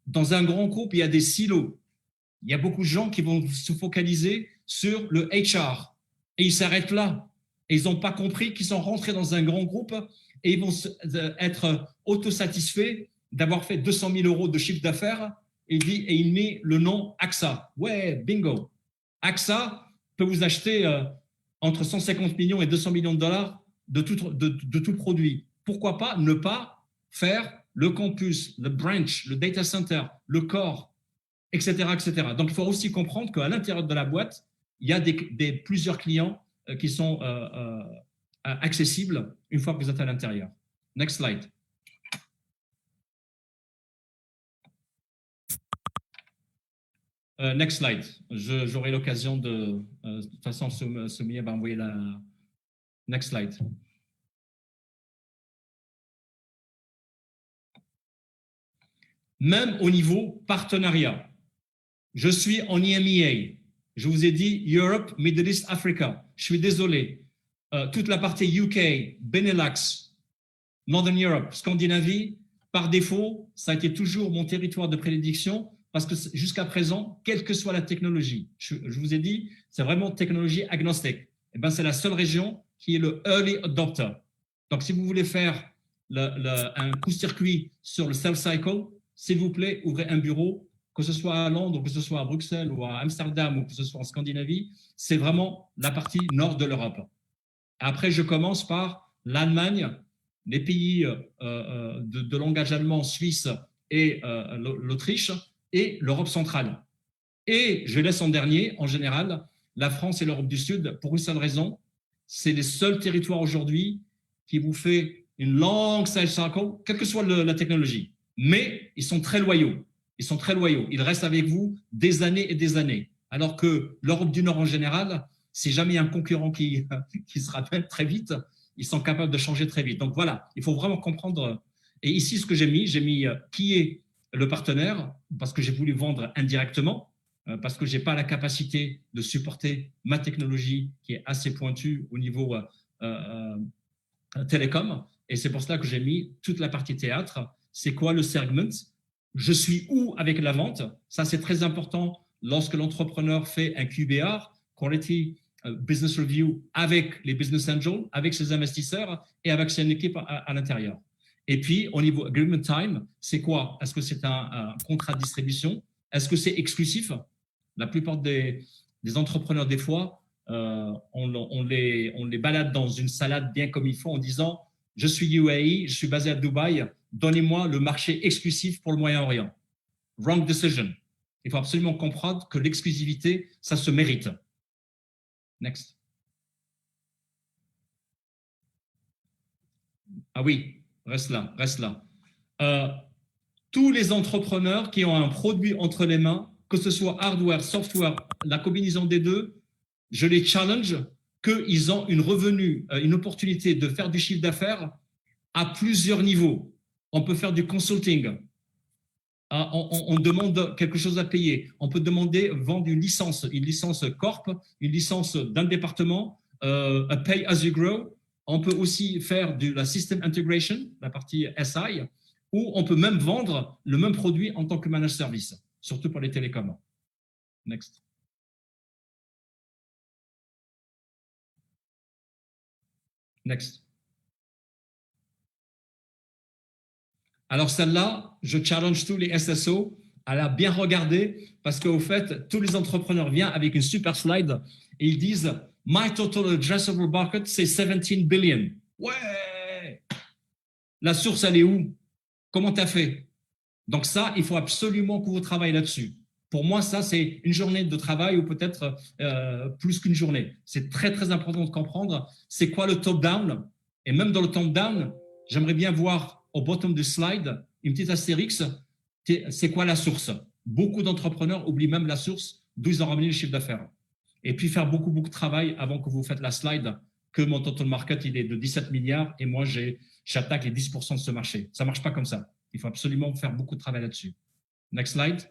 Dans un grand groupe, il y a des silos. Il y a beaucoup de gens qui vont se focaliser sur le HR et ils s'arrêtent là. Et ils n'ont pas compris qu'ils sont rentrés dans un grand groupe et ils vont être autosatisfaits d'avoir fait 200 000 € de chiffre d'affaires et il met le nom AXA. Ouais, bingo. AXA peut vous acheter entre 150 millions et 200 millions de dollars de tout produit. Pourquoi pas ne pas faire le campus, le branch, le data center, le core, etc., etc. Donc, il faut aussi comprendre qu'à l'intérieur de la boîte, il y a plusieurs clients qui sont accessibles une fois que vous êtes à l'intérieur. Next slide. Next slide. J'aurai l'occasion de toute façon, Soumia va envoyer la next slide. Même au niveau partenariat, je suis en EMEA. Je vous ai dit Europe, Middle East, Africa. Je suis désolé. Toute la partie UK, Benelux, Northern Europe, Scandinavie, par défaut, ça a été toujours mon territoire de prédilection parce que jusqu'à présent, quelle que soit la technologie, je vous ai dit, c'est vraiment technologie agnostique. Eh ben, c'est la seule région qui est le early adopter. Donc, si vous voulez faire un coup-circuit sur le sales cycle, s'il vous plaît, ouvrez un bureau, que ce soit à Londres, que ce soit à Bruxelles ou à Amsterdam ou que ce soit en Scandinavie, c'est vraiment la partie nord de l'Europe. Après, je commence par l'Allemagne, les pays de langage allemand, suisse et l'Autriche et l'Europe centrale. Et je laisse en dernier, en général, la France et l'Europe du Sud pour une seule raison, c'est les seuls territoires aujourd'hui qui vous fait une longue sales cycle, quelle que soit la technologie. Mais ils sont très loyaux. Ils sont très loyaux. Ils restent avec vous des années et des années. Alors que l'Europe du Nord en général, si jamais il y a un concurrent qui se rappelle très vite, ils sont capables de changer très vite. Donc voilà, il faut vraiment comprendre. Et ici, ce que j'ai mis qui est le partenaire, parce que j'ai voulu vendre indirectement, parce que je n'ai pas la capacité de supporter ma technologie qui est assez pointue au niveau télécom. Et c'est pour cela que j'ai mis toute la partie théâtre. C'est quoi le segment? Je suis où avec la vente? Ça, c'est très important lorsque l'entrepreneur fait un QBR, Quality Business Review, avec les business angels, avec ses investisseurs et avec son équipe à l'intérieur. Et puis, au niveau agreement time, c'est quoi? Est-ce que c'est un contrat de distribution? Est-ce que c'est exclusif? La plupart des entrepreneurs, des fois, on les balade dans une salade bien comme il faut en disant « Je suis UAE, je suis basé à Dubaï, donnez-moi le marché exclusif pour le Moyen-Orient. » Wrong decision. Il faut absolument comprendre que l'exclusivité, ça se mérite. Next. Ah oui, reste là, reste là. Tous les entrepreneurs qui ont un produit entre les mains, que ce soit hardware, software, la combinaison des deux, je les challenge qu'ils ont une opportunité de faire du chiffre d'affaires à plusieurs niveaux. On peut faire du consulting. On demande quelque chose à payer. On peut demander vendre une licence corp, une licence d'un département, a pay as you grow. On peut aussi faire de la system integration, la partie SI, ou on peut même vendre le même produit en tant que managed service. surtout pour les télécoms. Next. Next. Alors celle-là, je challenge tous les SSO à la bien regarder parce qu'au fait, tous les entrepreneurs viennent avec une super slide et ils disent « My total addressable market, c'est 17 billion. » Ouais! La source, elle est où? Comment tu as fait? Donc ça, il faut absolument que vous travaillez là-dessus. Pour moi, ça, c'est une journée de travail ou peut-être plus qu'une journée. C'est très, très important de comprendre c'est quoi le top-down. Et même dans le top-down, j'aimerais bien voir au bottom du slide une petite astérix. C'est quoi la source? Beaucoup d'entrepreneurs oublient même la source d'où ils ont ramené le chiffre d'affaires. Et puis faire beaucoup de travail avant que vous faites la slide que mon total market, il est de 17 milliards et moi, j'attaque les 10% de ce marché. Ça ne marche pas comme ça. Il faut absolument faire beaucoup de travail là-dessus. Next slide.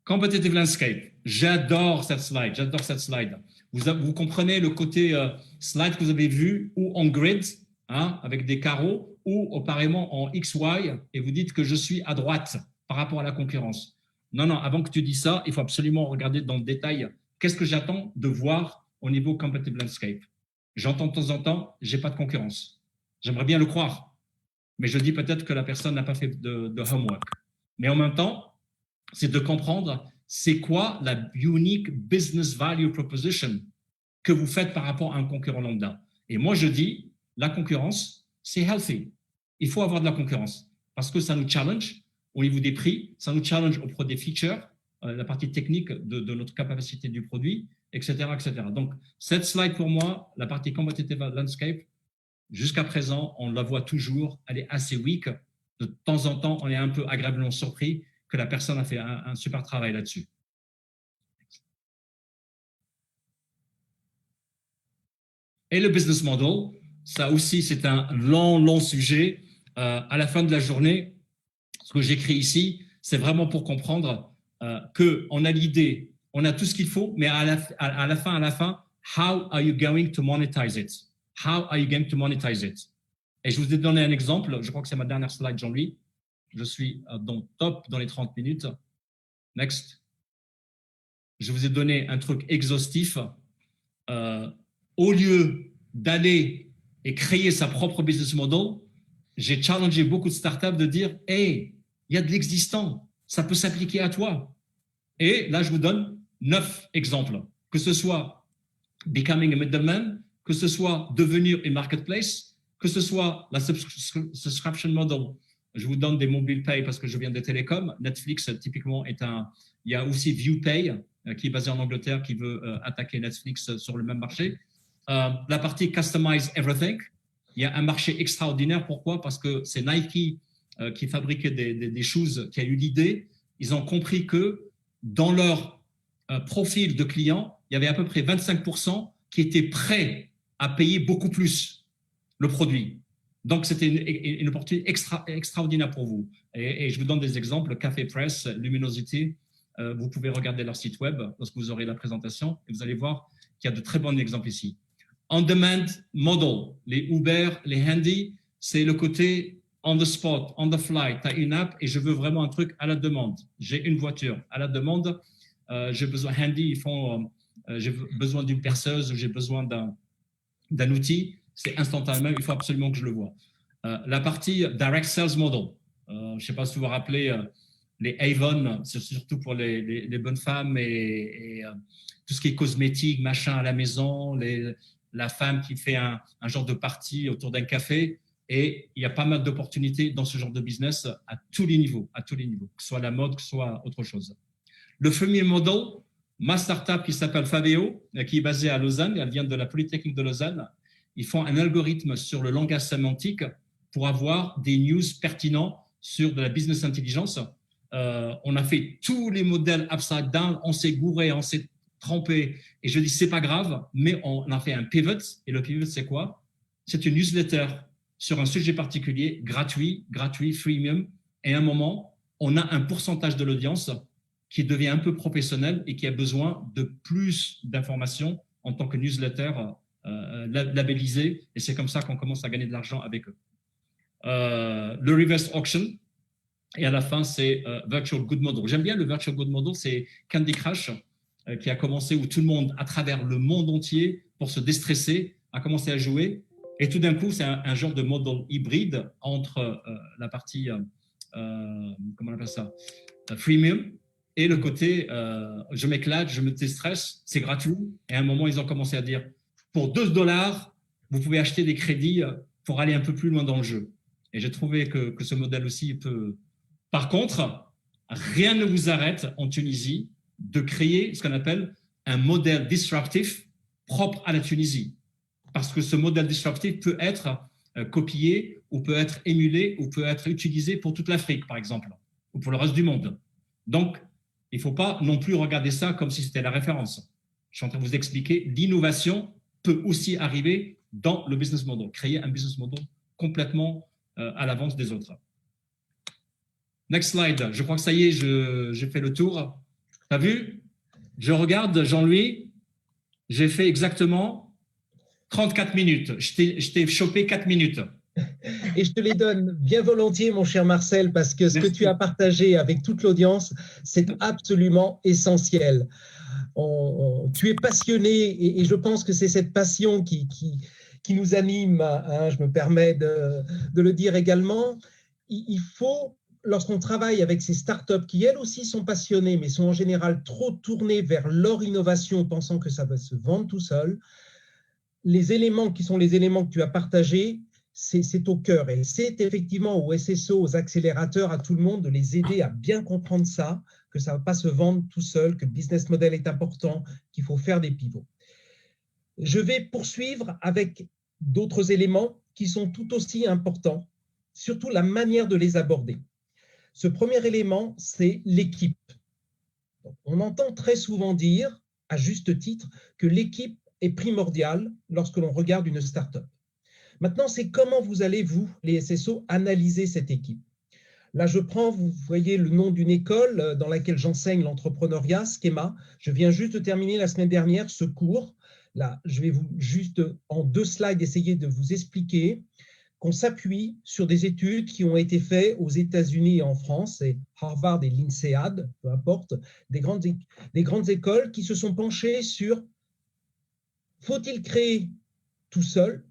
Competitive landscape. J'adore cette slide. J'adore cette slide. Vous comprenez le côté slide que vous avez vu ou en grid, hein, avec des carreaux, ou apparemment en XY, et vous dites que je suis à droite par rapport à la concurrence. Non, non, avant que tu dis ça, il faut absolument regarder dans le détail qu'est-ce que j'attends de voir au niveau competitive landscape. J'entends de temps en temps, j'ai pas de concurrence. J'aimerais bien le croire, mais je dis peut-être que la personne n'a pas fait de homework. Mais en même temps, c'est de comprendre c'est quoi la unique business value proposition que vous faites par rapport à un concurrent lambda. Et moi, je dis, la concurrence, c'est healthy. Il faut avoir de la concurrence parce que ça nous challenge au niveau des prix, ça nous challenge au produit des features, la partie technique de notre capacité du produit, etc., etc. Donc, cette slide pour moi, la partie competitive landscape, jusqu'à présent, on la voit toujours, elle est assez weak. De temps en temps, on est un peu agréablement surpris que la personne a fait un super travail là-dessus. Et le business model, ça aussi, c'est un long sujet. À la fin de la journée, ce que j'écris ici, c'est vraiment pour comprendre qu'on a l'idée, on a tout ce qu'il faut, mais à la fin, how are you going to monetize it? How are you going to monetize it? Et je vous ai donné un exemple, je crois que c'est ma dernière slide, Jean-Louis. Je suis top dans les 30 minutes. Next. Je vous ai donné un truc exhaustif. Au lieu d'aller et créer sa propre business model, j'ai challengé beaucoup de startups de dire « Hey, il y a de l'existant, ça peut s'appliquer à toi. » Et là, je vous donne 9 exemples. Que ce soit becoming a middleman, que ce soit devenir une marketplace, que ce soit la subscription model. Je vous donne des mobile pay parce que je viens des télécoms. Netflix, typiquement, est un… Il y a aussi ViewPay, qui est basé en Angleterre, qui veut attaquer Netflix sur le même marché. La partie Customize Everything, il y a un marché extraordinaire. Pourquoi? Parce que c'est Nike qui fabriquait des shoes, qui a eu l'idée. Ils ont compris que dans leur profil de clients, il y avait à peu près 25% qui étaient prêts à payer beaucoup plus le produit. Donc, c'était une opportunité extraordinaire pour vous. Et je vous donne des exemples. Café Press, Luminosity, vous pouvez regarder leur site web lorsque vous aurez la présentation et vous allez voir qu'il y a de très bons exemples ici. On-demand model, les Uber, les Handy, c'est le côté on the spot, on the fly. Tu as une app et je veux vraiment un truc à la demande. J'ai une voiture à la demande. J'ai besoin Handy, j'ai besoin d'une perceuse ou j'ai besoin d'un outil. C'est instantanément, il faut absolument que je le voie. La partie direct sales model, je ne sais pas si vous vous rappelez, les Avon, c'est surtout pour les bonnes femmes et tout ce qui est cosmétique, machin à la maison, la femme qui fait un genre de party autour d'un café. Et il y a pas mal d'opportunités dans ce genre de business à tous les niveaux, que ce soit la mode, que ce soit autre chose. Le premier model, ma startup qui s'appelle Faveo, qui est basée à Lausanne, elle vient de la Polytechnique de Lausanne. Ils font un algorithme sur le langage sémantique pour avoir des news pertinents sur de la business intelligence. On a fait tous les modèles upside down, on s'est gouré, on s'est trompé. Et je dis, c'est pas grave, mais on a fait un pivot. Et le pivot, c'est quoi? C'est une newsletter sur un sujet particulier, gratuit, freemium. Et à un moment, on a un pourcentage de l'audience qui devient un peu professionnel et qui a besoin de plus d'informations en tant que newsletter labellisé. Et c'est comme ça qu'on commence à gagner de l'argent avec eux. Le reverse auction, Et à la fin, c'est Virtual Good Model. J'aime bien le Virtual Good Model, c'est Candy Crush qui a commencé où tout le monde, à travers le monde entier, pour se déstresser, a commencé à jouer. Et tout d'un coup, c'est un genre de modèle hybride entre la partie, comment on appelle ça, freemium, et le côté je m'éclate, je me déstresse, c'est gratuit. Et à un moment, ils ont commencé à dire pour $2, vous pouvez acheter des crédits pour aller un peu plus loin dans le jeu. Et j'ai trouvé que ce modèle aussi peut. Par contre, rien ne vous arrête en Tunisie de créer ce qu'on appelle un modèle disruptif propre à la Tunisie. Parce que ce modèle disruptif peut être copié ou peut être émulé ou peut être utilisé pour toute l'Afrique, par exemple, ou pour le reste du monde. Donc, il ne faut pas non plus regarder ça comme si c'était la référence. Je suis en train de vous expliquer, l'innovation peut aussi arriver dans le business model, créer un business model complètement à l'avance des autres. Next slide. Je crois que ça y est, j'ai fait le tour. T'as vu? Je regarde, Jean-Louis, j'ai fait exactement 34 minutes. Je t'ai chopé 4 minutes. Et je te les donne bien volontiers, mon cher Marcel, parce que ce que tu as partagé avec toute l'audience, c'est absolument essentiel. Tu es passionné et je pense que c'est cette passion qui nous anime. Hein, je me permets de le dire également. Il faut, lorsqu'on travaille avec ces startups qui, elles aussi, sont passionnées, mais sont en général trop tournées vers leur innovation, pensant que ça va se vendre tout seul, les éléments qui sont les éléments que tu as partagés, c'est au cœur. Et c'est effectivement aux SSO, aux accélérateurs, à tout le monde de les aider à bien comprendre ça, que ça ne va pas se vendre tout seul, que le business model est important, qu'il faut faire des pivots. Je vais poursuivre avec d'autres éléments qui sont tout aussi importants, surtout la manière de les aborder. Ce premier élément, c'est l'équipe. On entend très souvent dire, à juste titre, que l'équipe est primordiale lorsque l'on regarde une start-up. Maintenant, c'est comment vous allez, vous, les SSO, analyser cette équipe. Là, je prends, vous voyez le nom d'une école dans laquelle j'enseigne l'entrepreneuriat, Schema. Je viens juste de terminer la semaine dernière ce cours. Là, je vais juste en 2 slides essayer de vous expliquer qu'on s'appuie sur des études qui ont été faites aux États-Unis et en France, et Harvard et l'INSEAD, peu importe, des grandes écoles qui se sont penchées sur faut-il créer tout seul?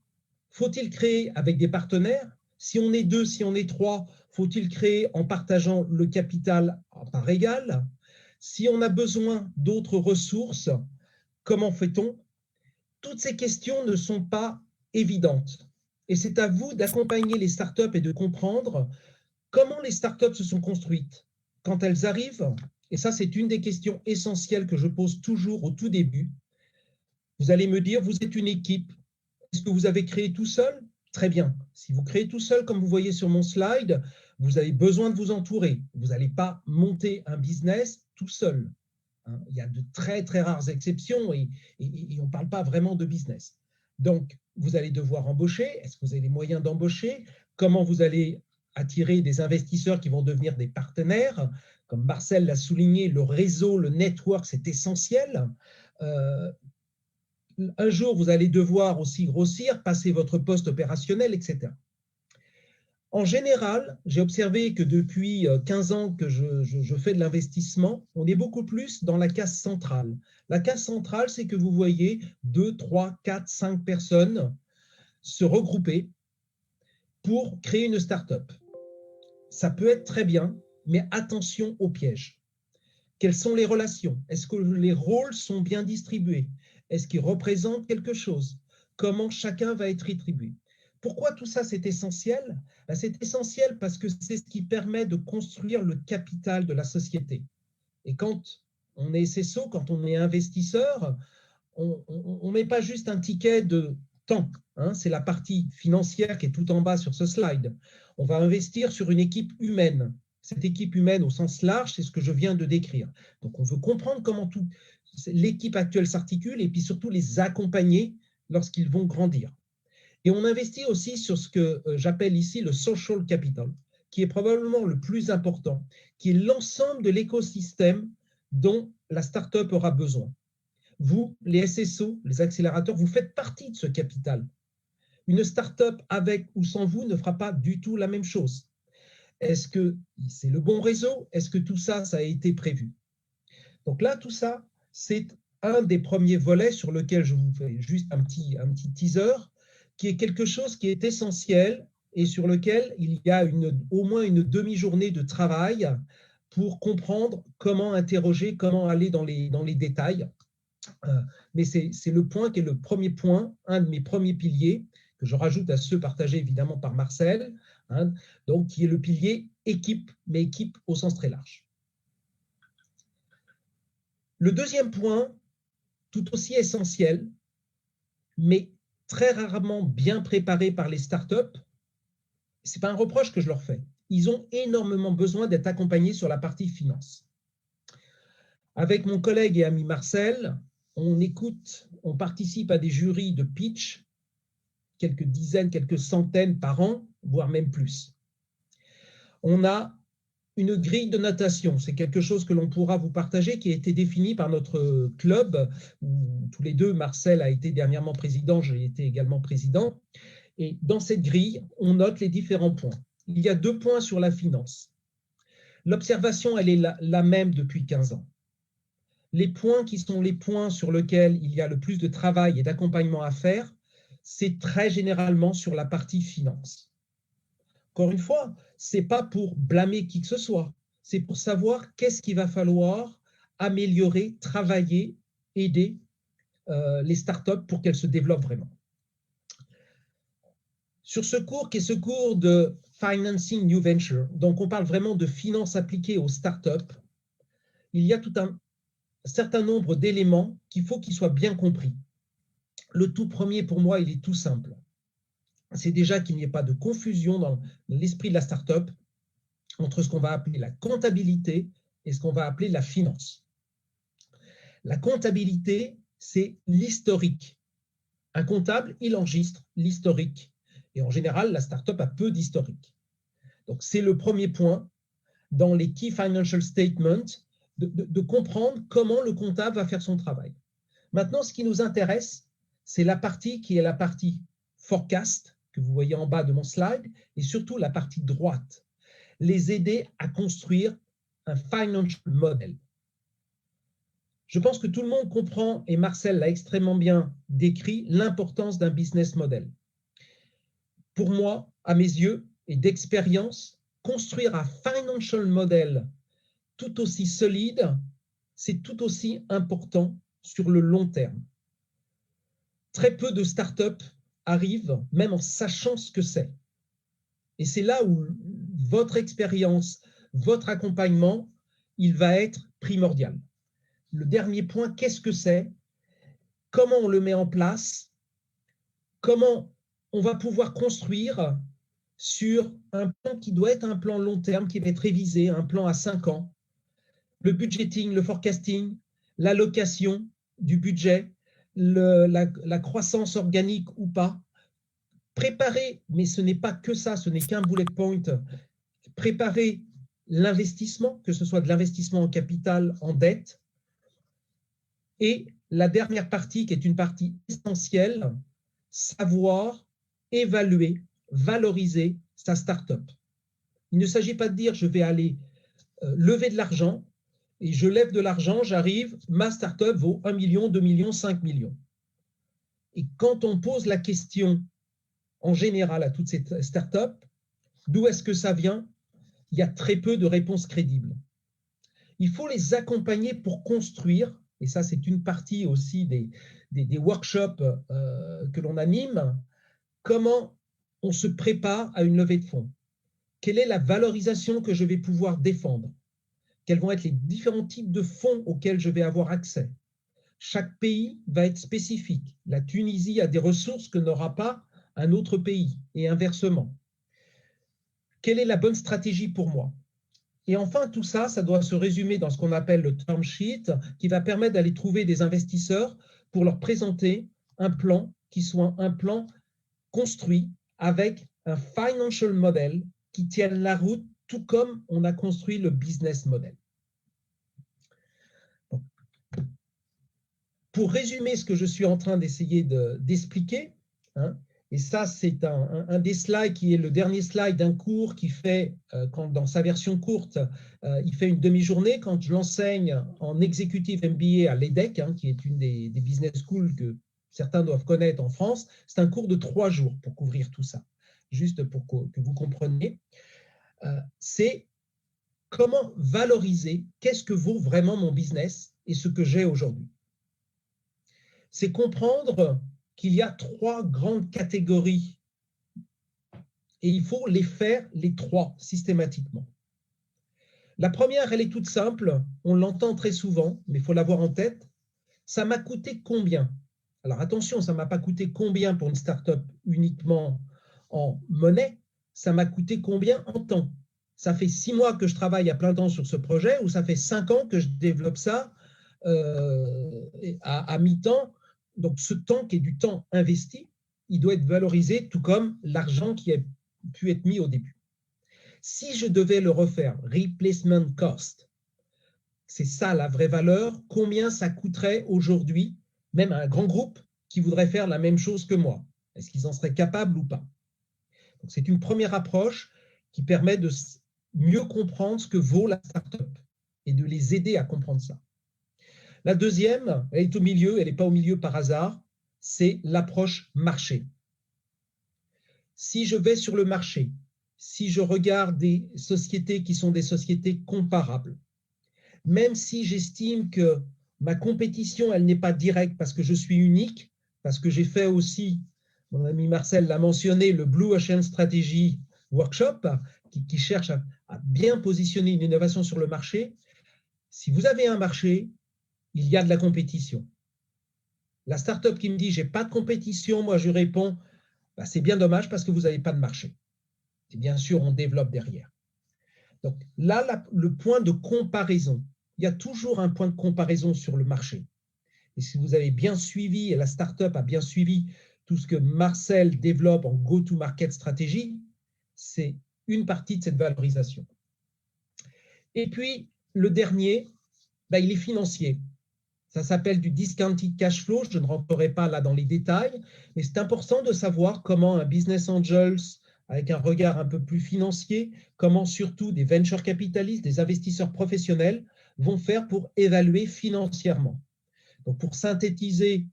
Faut-il créer avec des partenaires? Si on est 2, si on est 3, faut-il créer en partageant le capital à part égale? Si on a besoin d'autres ressources, comment fait-on? Toutes ces questions ne sont pas évidentes. Et c'est à vous d'accompagner les startups et de comprendre comment les startups se sont construites. Quand elles arrivent, et ça c'est une des questions essentielles que je pose toujours au tout début, vous allez me dire, vous êtes une équipe. Est-ce que vous avez créé tout seul? Très bien. Si vous créez tout seul, comme vous voyez sur mon slide, vous avez besoin de vous entourer. Vous n'allez pas monter un business tout seul. Il y a de très, très rares exceptions et on ne parle pas vraiment de business. Donc, vous allez devoir embaucher. Est-ce que vous avez les moyens d'embaucher? Comment vous allez attirer des investisseurs qui vont devenir des partenaires? Comme Marcel l'a souligné, le réseau, le network, c'est essentiel. Un jour, vous allez devoir aussi grossir, passer votre poste opérationnel, etc. En général, j'ai observé que depuis 15 ans que je fais de l'investissement, on est beaucoup plus dans la case centrale. La case centrale, c'est que vous voyez 2, 3, 4, 5 personnes se regrouper pour créer une start-up. Ça peut être très bien, mais attention aux pièges. Quelles sont les relations? Est-ce que les rôles sont bien distribués? Est-ce qu'ils représentent quelque chose? Comment chacun va être rétribué? Pourquoi tout ça, c'est essentiel? C'est essentiel parce que c'est ce qui permet de construire le capital de la société. Et quand on est SSO, quand on est investisseur, on ne met pas juste un ticket de temps. C'est la partie financière qui est tout en bas sur ce slide. On va investir sur une équipe humaine. Cette équipe humaine au sens large, c'est ce que je viens de décrire. Donc, on veut comprendre comment l'équipe actuelle s'articule et puis surtout les accompagner lorsqu'ils vont grandir. Et on investit aussi sur ce que j'appelle ici le social capital, qui est probablement le plus important, qui est l'ensemble de l'écosystème dont la start-up aura besoin. Vous, les SSO, les accélérateurs, vous faites partie de ce capital. Une start-up avec ou sans vous ne fera pas du tout la même chose. Est-ce que c'est le bon réseau? Est-ce que tout ça, ça a été prévu? Donc là, tout ça, c'est un des premiers volets sur lequel je vous fais juste un petit teaser, qui est quelque chose qui est essentiel et sur lequel il y a au moins une demi-journée de travail pour comprendre comment interroger, comment aller dans les détails. Mais c'est le point qui est le premier point, un de mes premiers piliers, que je rajoute à ceux partagés évidemment par Marcel, hein, donc qui est le pilier équipe, mais équipe au sens très large. Le deuxième point, tout aussi essentiel, mais très rarement bien préparé par les startups, ce n'est pas un reproche que je leur fais. Ils ont énormément besoin d'être accompagnés sur la partie finance. Avec mon collègue et ami Marcel, on écoute, on participe à des jurys de pitch, quelques dizaines, quelques centaines par an, voire même plus. On a une grille de notation, c'est quelque chose que l'on pourra vous partager, qui a été définie par notre club, où tous les deux, Marcel a été dernièrement président, j'ai été également président. Et dans cette grille, on note les différents points. Il y a 2 points sur la finance. L'observation, elle est la même depuis 15 ans. Les points qui sont les points sur lesquels il y a le plus de travail et d'accompagnement à faire, c'est très généralement sur la partie finance. Encore une fois, ce n'est pas pour blâmer qui que ce soit, c'est pour savoir qu'est-ce qu'il va falloir améliorer, travailler, aider les startups pour qu'elles se développent vraiment. Sur ce cours, qui est ce cours de Financing New Venture, donc on parle vraiment de finances appliquées aux startups, il y a tout un certain nombre d'éléments qu'il faut qu'ils soient bien compris. Le tout premier, pour moi, il est tout simple. C'est déjà qu'il n'y ait pas de confusion dans l'esprit de la startup entre ce qu'on va appeler la comptabilité et ce qu'on va appeler la finance. La comptabilité, c'est l'historique. Un comptable, il enregistre l'historique. Et en général, la startup a peu d'historique. Donc, c'est le premier point dans les Key Financial Statements de comprendre comment le comptable va faire son travail. Maintenant, ce qui nous intéresse, c'est la partie qui est la partie forecast, que vous voyez en bas de mon slide, et surtout la partie droite. Les aider à construire un financial model. Je pense que tout le monde comprend, et Marcel l'a extrêmement bien décrit, l'importance d'un business model. Pour moi, à mes yeux, et d'expérience, construire un financial model tout aussi solide, c'est tout aussi important sur le long terme. Très peu de startups arrivent, même en sachant ce que c'est. Et c'est là où votre expérience, votre accompagnement, il va être primordial. Le dernier point, qu'est-ce que c'est? Comment on le met en place? Comment on va pouvoir construire sur un plan qui doit être un plan long terme, qui va être révisé, un plan à 5 ans? Le budgeting, le forecasting, l'allocation du budget, la croissance organique ou pas. Préparer, mais ce n'est pas que ça, ce n'est qu'un bullet point, préparer l'investissement, que ce soit de l'investissement en capital, en dette. Et la dernière partie, qui est une partie essentielle, savoir évaluer, valoriser sa start-up. Il ne s'agit pas de dire je vais aller lever de l'argent et je lève de l'argent, j'arrive, ma start-up vaut 1 million, 2 millions, 5 millions. Et quand on pose la question en général à toutes ces startups, d'où est-ce que ça vient? Il y a très peu de réponses crédibles. Il faut les accompagner pour construire, et ça c'est une partie aussi des workshops que l'on anime, comment on se prépare à une levée de fonds. Quelle est la valorisation que je vais pouvoir défendre? Quels vont être les différents types de fonds auxquels je vais avoir accès? Chaque pays va être spécifique. La Tunisie a des ressources que n'aura pas un autre pays, et inversement. Quelle est la bonne stratégie pour moi? Et enfin, tout ça, ça doit se résumer dans ce qu'on appelle le term sheet, qui va permettre d'aller trouver des investisseurs pour leur présenter un plan qui soit un plan construit avec un financial model qui tienne la route, tout comme on a construit le business model. Donc, pour résumer ce que je suis en train d'essayer d'expliquer, hein, Et ça, c'est un des slides qui est le dernier slide d'un cours qui fait, dans sa version courte, il fait une demi-journée. Quand je l'enseigne en Executive MBA à l'EDEC, qui est une des business schools que certains doivent connaître en France, c'est un cours de 3 jours pour couvrir tout ça. Juste pour que vous compreniez. C'est comment valoriser qu'est-ce que vaut vraiment mon business et ce que j'ai aujourd'hui. C'est comprendre qu'il y a 3 grandes catégories et il faut les faire les 3 systématiquement. La première, elle est toute simple, on l'entend très souvent, mais il faut l'avoir en tête. Ça m'a coûté combien? Alors attention, ça ne m'a pas coûté combien pour une start-up uniquement en monnaie, ça m'a coûté combien en temps? Ça fait 6 mois que je travaille à plein temps sur ce projet ou ça fait 5 ans que je développe ça à mi-temps. Donc, ce temps qui est du temps investi, il doit être valorisé tout comme l'argent qui a pu être mis au début. Si je devais le refaire, replacement cost, c'est ça la vraie valeur, combien ça coûterait aujourd'hui, même à un grand groupe qui voudrait faire la même chose que moi? Est-ce qu'ils en seraient capables ou pas? Donc, c'est une première approche qui permet de mieux comprendre ce que vaut la start-up et de les aider à comprendre ça. La deuxième, elle est au milieu, elle n'est pas au milieu par hasard, c'est l'approche marché. Si je vais sur le marché, si je regarde des sociétés qui sont des sociétés comparables, même si j'estime que ma compétition, elle n'est pas directe parce que je suis unique, parce que j'ai fait aussi, mon ami Marcel l'a mentionné, le Blue Ocean Strategy Workshop, qui cherche à bien positionner une innovation sur le marché. Si vous avez un marché, il y a de la compétition. La start-up qui me dit « j'ai pas de compétition », moi je réponds bah, « c'est bien dommage parce que vous n'avez pas de marché ». Et bien sûr, on développe derrière. Donc là, le point de comparaison, il y a toujours un point de comparaison sur le marché. Et si vous avez bien suivi, et la start-up a bien suivi tout ce que Marcel développe en go-to-market stratégie, c'est une partie de cette valorisation. Et puis, le dernier, bah, il est financier. Ça s'appelle du discounted cash flow. Je ne rentrerai pas là dans les détails, mais c'est important de savoir comment un business angels, avec un regard un peu plus financier, comment surtout des venture capitalistes, des investisseurs professionnels vont faire pour évaluer financièrement. Donc, pour synthétiser,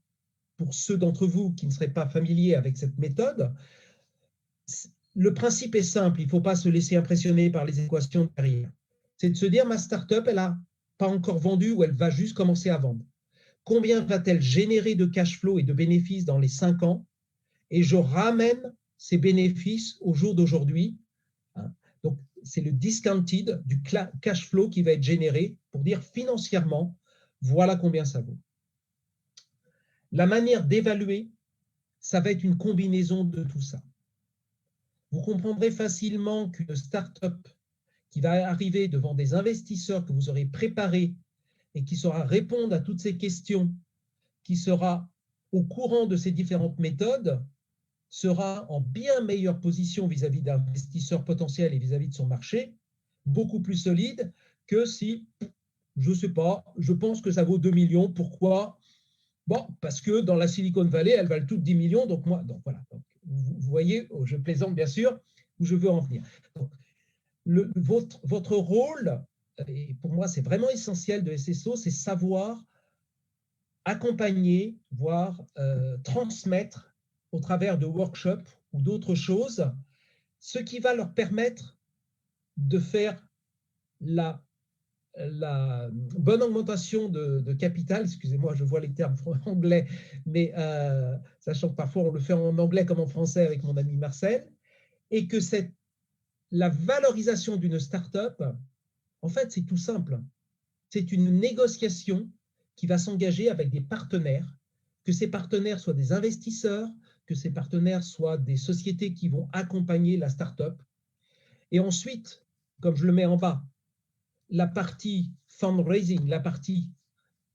pour ceux d'entre vous qui ne seraient pas familiers avec cette méthode, le principe est simple, il ne faut pas se laisser impressionner par les équations derrière. C'est de se dire, ma start-up, elle n'a pas encore vendu ou elle va juste commencer à vendre. Combien va-t-elle générer de cash flow et de bénéfices dans les 5 ans? Et je ramène ces bénéfices au jour d'aujourd'hui. Donc, c'est le discounted du cash flow qui va être généré pour dire financièrement, voilà combien ça vaut. La manière d'évaluer, ça va être une combinaison de tout ça. Vous comprendrez facilement qu'une start-up qui va arriver devant des investisseurs que vous aurez préparés et qui saura répondre à toutes ces questions, qui sera au courant de ces différentes méthodes, sera en bien meilleure position vis-à-vis d'investisseurs potentiels et vis-à-vis de son marché, beaucoup plus solide que si, je ne sais pas, je pense que ça vaut 2 millions. Pourquoi? Bon, parce que dans la Silicon Valley, elles valent toutes 10 millions. Donc, voilà. Donc, vous voyez, je plaisante bien sûr, où je veux en venir. Donc, votre rôle, et pour moi, c'est vraiment essentiel de SSO, c'est savoir accompagner, voire transmettre au travers de workshops ou d'autres choses, ce qui va leur permettre de faire la bonne augmentation de capital, excusez-moi, je vois les termes anglais, mais sachant que parfois on le fait en anglais comme en français avec mon ami Marcel, et que la valorisation d'une start-up, en fait, c'est tout simple. C'est une négociation qui va s'engager avec des partenaires, que ces partenaires soient des investisseurs, que ces partenaires soient des sociétés qui vont accompagner la start-up. Et ensuite, comme je le mets en bas, la partie fundraising, la partie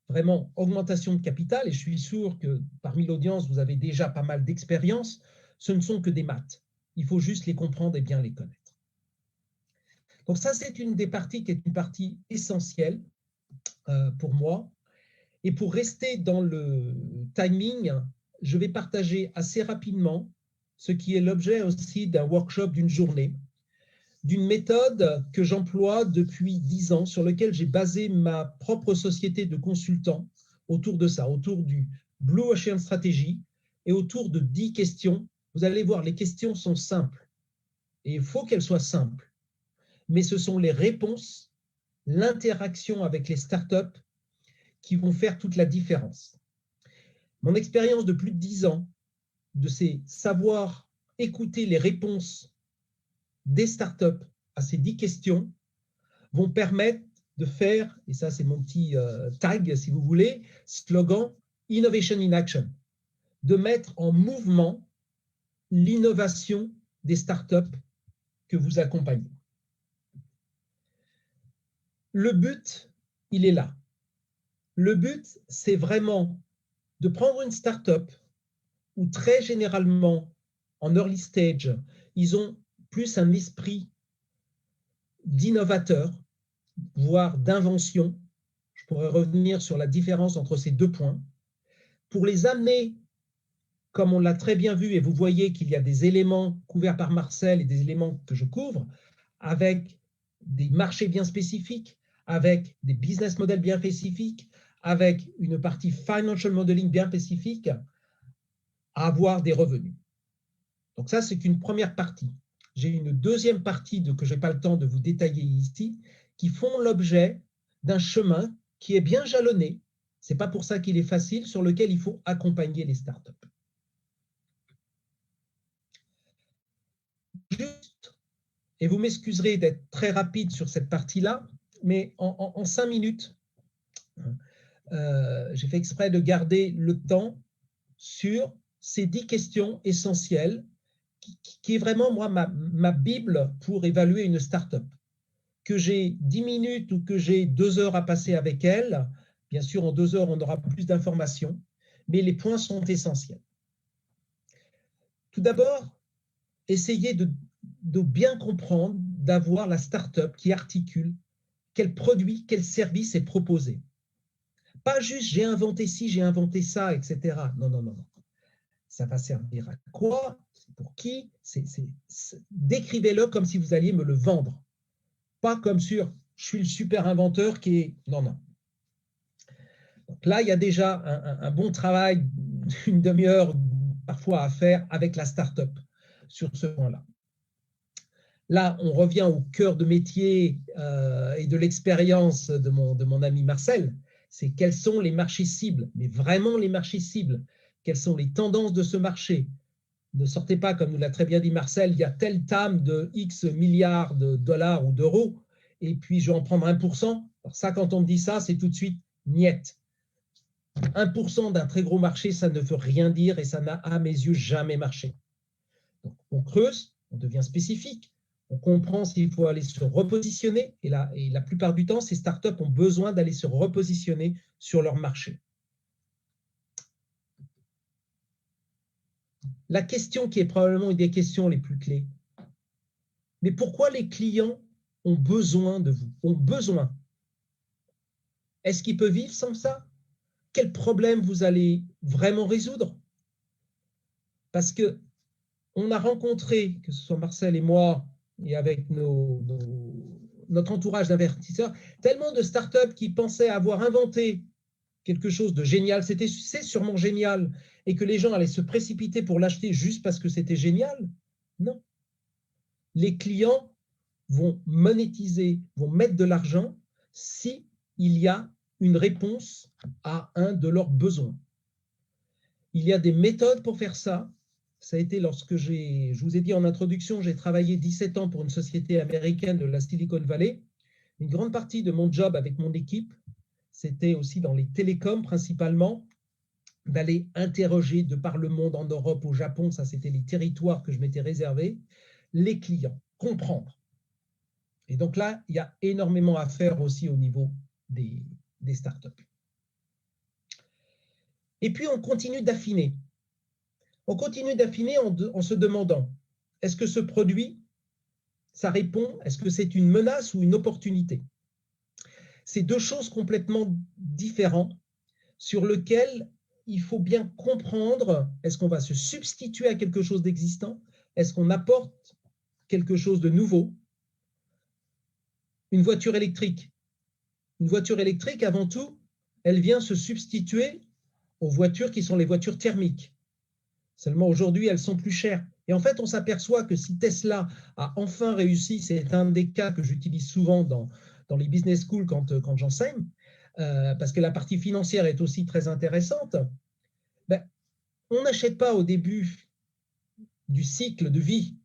vraiment augmentation de capital, et je suis sûr que parmi l'audience, vous avez déjà pas mal d'expérience, ce ne sont que des maths. Il faut juste les comprendre et bien les connaître. Donc ça, c'est une des parties qui est une partie essentielle pour moi. Et pour rester dans le timing, je vais partager assez rapidement ce qui est l'objet aussi d'un workshop d'une journée, d'une méthode que j'emploie depuis 10 ans, sur laquelle j'ai basé ma propre société de consultants autour de ça, autour du Blue Ocean Strategy et autour de 10 questions. Vous allez voir, les questions sont simples et il faut qu'elles soient simples, mais ce sont les réponses, l'interaction avec les startups qui vont faire toute la différence. Mon expérience de plus de 10 ans, de ces savoir écouter les réponses des startups à ces 10 questions, vont permettre de faire, et ça c'est mon petit tag si vous voulez, slogan Innovation in Action, de mettre en mouvement l'innovation des startups que vous accompagnez. Le but, il est là. Le but, c'est vraiment de prendre une startup où très généralement, en early stage, ils ont plus un esprit d'innovateur, voire d'invention. Je pourrais revenir sur la différence entre ces deux points. Pour les amener, comme on l'a très bien vu, et vous voyez qu'il y a des éléments couverts par Marcel et des éléments que je couvre, avec des marchés bien spécifiques, avec des business models bien spécifiques, avec une partie financial modeling bien spécifique, à avoir des revenus. Donc ça, c'est qu'une première partie. J'ai une deuxième partie que je n'ai pas le temps de vous détailler ici, qui font l'objet d'un chemin qui est bien jalonné. Ce n'est pas pour ça qu'il est facile, sur lequel il faut accompagner les startups. Juste, et vous m'excuserez d'être très rapide sur cette partie-là, mais en 5 minutes, j'ai fait exprès de garder le temps sur ces 10 questions essentielles qui est vraiment, moi, ma Bible pour évaluer une startup. Que j'ai 10 minutes ou que j'ai 2 heures à passer avec elle, bien sûr, en 2 heures, on aura plus d'informations, mais les points sont essentiels. Tout d'abord, essayez de bien comprendre, d'avoir la startup qui articule quel produit, quel service est proposé. Pas juste j'ai inventé ci, j'ai inventé ça, etc. Non, non, non, non. Ça va servir à quoi? C'est pour qui? Décrivez-le comme si vous alliez me le vendre. Pas comme sur je suis le super inventeur qui est… Non, non. Donc là, il y a déjà un bon travail d'une demi-heure parfois à faire avec la start-up sur ce point-là. Là, on revient au cœur de métier et de l'expérience de mon ami Marcel. C'est quels sont les marchés cibles, mais vraiment les marchés cibles. Quelles sont les tendances de ce marché? Ne sortez pas, comme nous l'a très bien dit Marcel, il y a tel TAM de X milliards de dollars ou d'euros, et puis je vais en prendre 1%. Alors ça, quand on me dit ça, c'est tout de suite niette. 1% d'un très gros marché, ça ne veut rien dire et ça n'a, à mes yeux, jamais marché. Donc, on creuse, on devient spécifique, on comprend s'il faut aller se repositionner, et la plupart du temps, ces startups ont besoin d'aller se repositionner sur leur marché. La question qui est probablement une des questions les plus clés, mais pourquoi les clients ont besoin de vous, ont besoin? Est-ce qu'ils peuvent vivre sans ça? Quel problème vous allez vraiment résoudre? Parce que on a rencontré, que ce soit Marcel et moi, et avec notre entourage d'investisseurs, tellement de startups qui pensaient avoir inventé quelque chose de génial, c'est sûrement génial, et que les gens allaient se précipiter pour l'acheter juste parce que c'était génial. Non. Les clients vont monétiser, vont mettre de l'argent si il y a une réponse à un de leurs besoins. Il y a des méthodes pour faire ça. Ça a été lorsque je vous ai dit en introduction, j'ai travaillé 17 ans pour une société américaine de la Silicon Valley. Une grande partie de mon job avec mon équipe, c'était aussi dans les télécoms principalement, d'aller interroger de par le monde, en Europe, au Japon, ça c'était les territoires que je m'étais réservés, les clients, comprendre. Et donc là, il y a énormément à faire aussi au niveau des startups. Et puis on continue d'affiner. On continue d'affiner en se demandant, est-ce que ce produit, ça répond, est-ce que c'est une menace ou une opportunité? C'est deux choses complètement différentes sur lesquelles il faut bien comprendre, est-ce qu'on va se substituer à quelque chose d'existant? Est-ce qu'on apporte quelque chose de nouveau? Une voiture électrique. Une voiture électrique, avant tout, elle vient se substituer aux voitures qui sont les voitures thermiques. Seulement aujourd'hui, elles sont plus chères. Et en fait, on s'aperçoit que si Tesla a enfin réussi, c'est un des cas que j'utilise souvent dans les business schools quand j'enseigne, parce que la partie financière est aussi très intéressante, ben, on n'achète pas au début du cycle de vie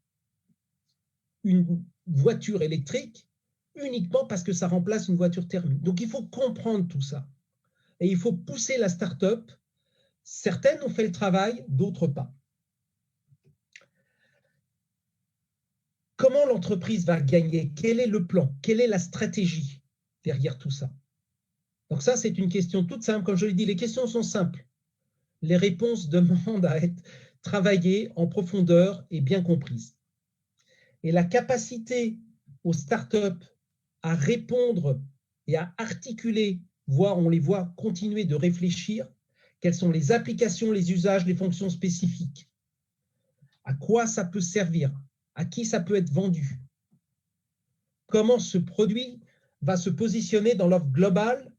une voiture électrique uniquement parce que ça remplace une voiture thermique. Donc, il faut comprendre tout ça. Et il faut pousser la start-up. Certaines ont fait le travail, d'autres pas. Comment l'entreprise va gagner? Quel est le plan? Quelle est la stratégie derrière tout ça? Donc ça, c'est une question toute simple. Comme je l'ai dit, les questions sont simples. Les réponses demandent à être travaillées en profondeur et bien comprises. Et la capacité aux startups à répondre et à articuler, voire on les voit continuer de réfléchir, quelles sont les applications, les usages, les fonctions spécifiques, à quoi ça peut servir, à qui ça peut être vendu, comment ce produit va se positionner dans l'offre globale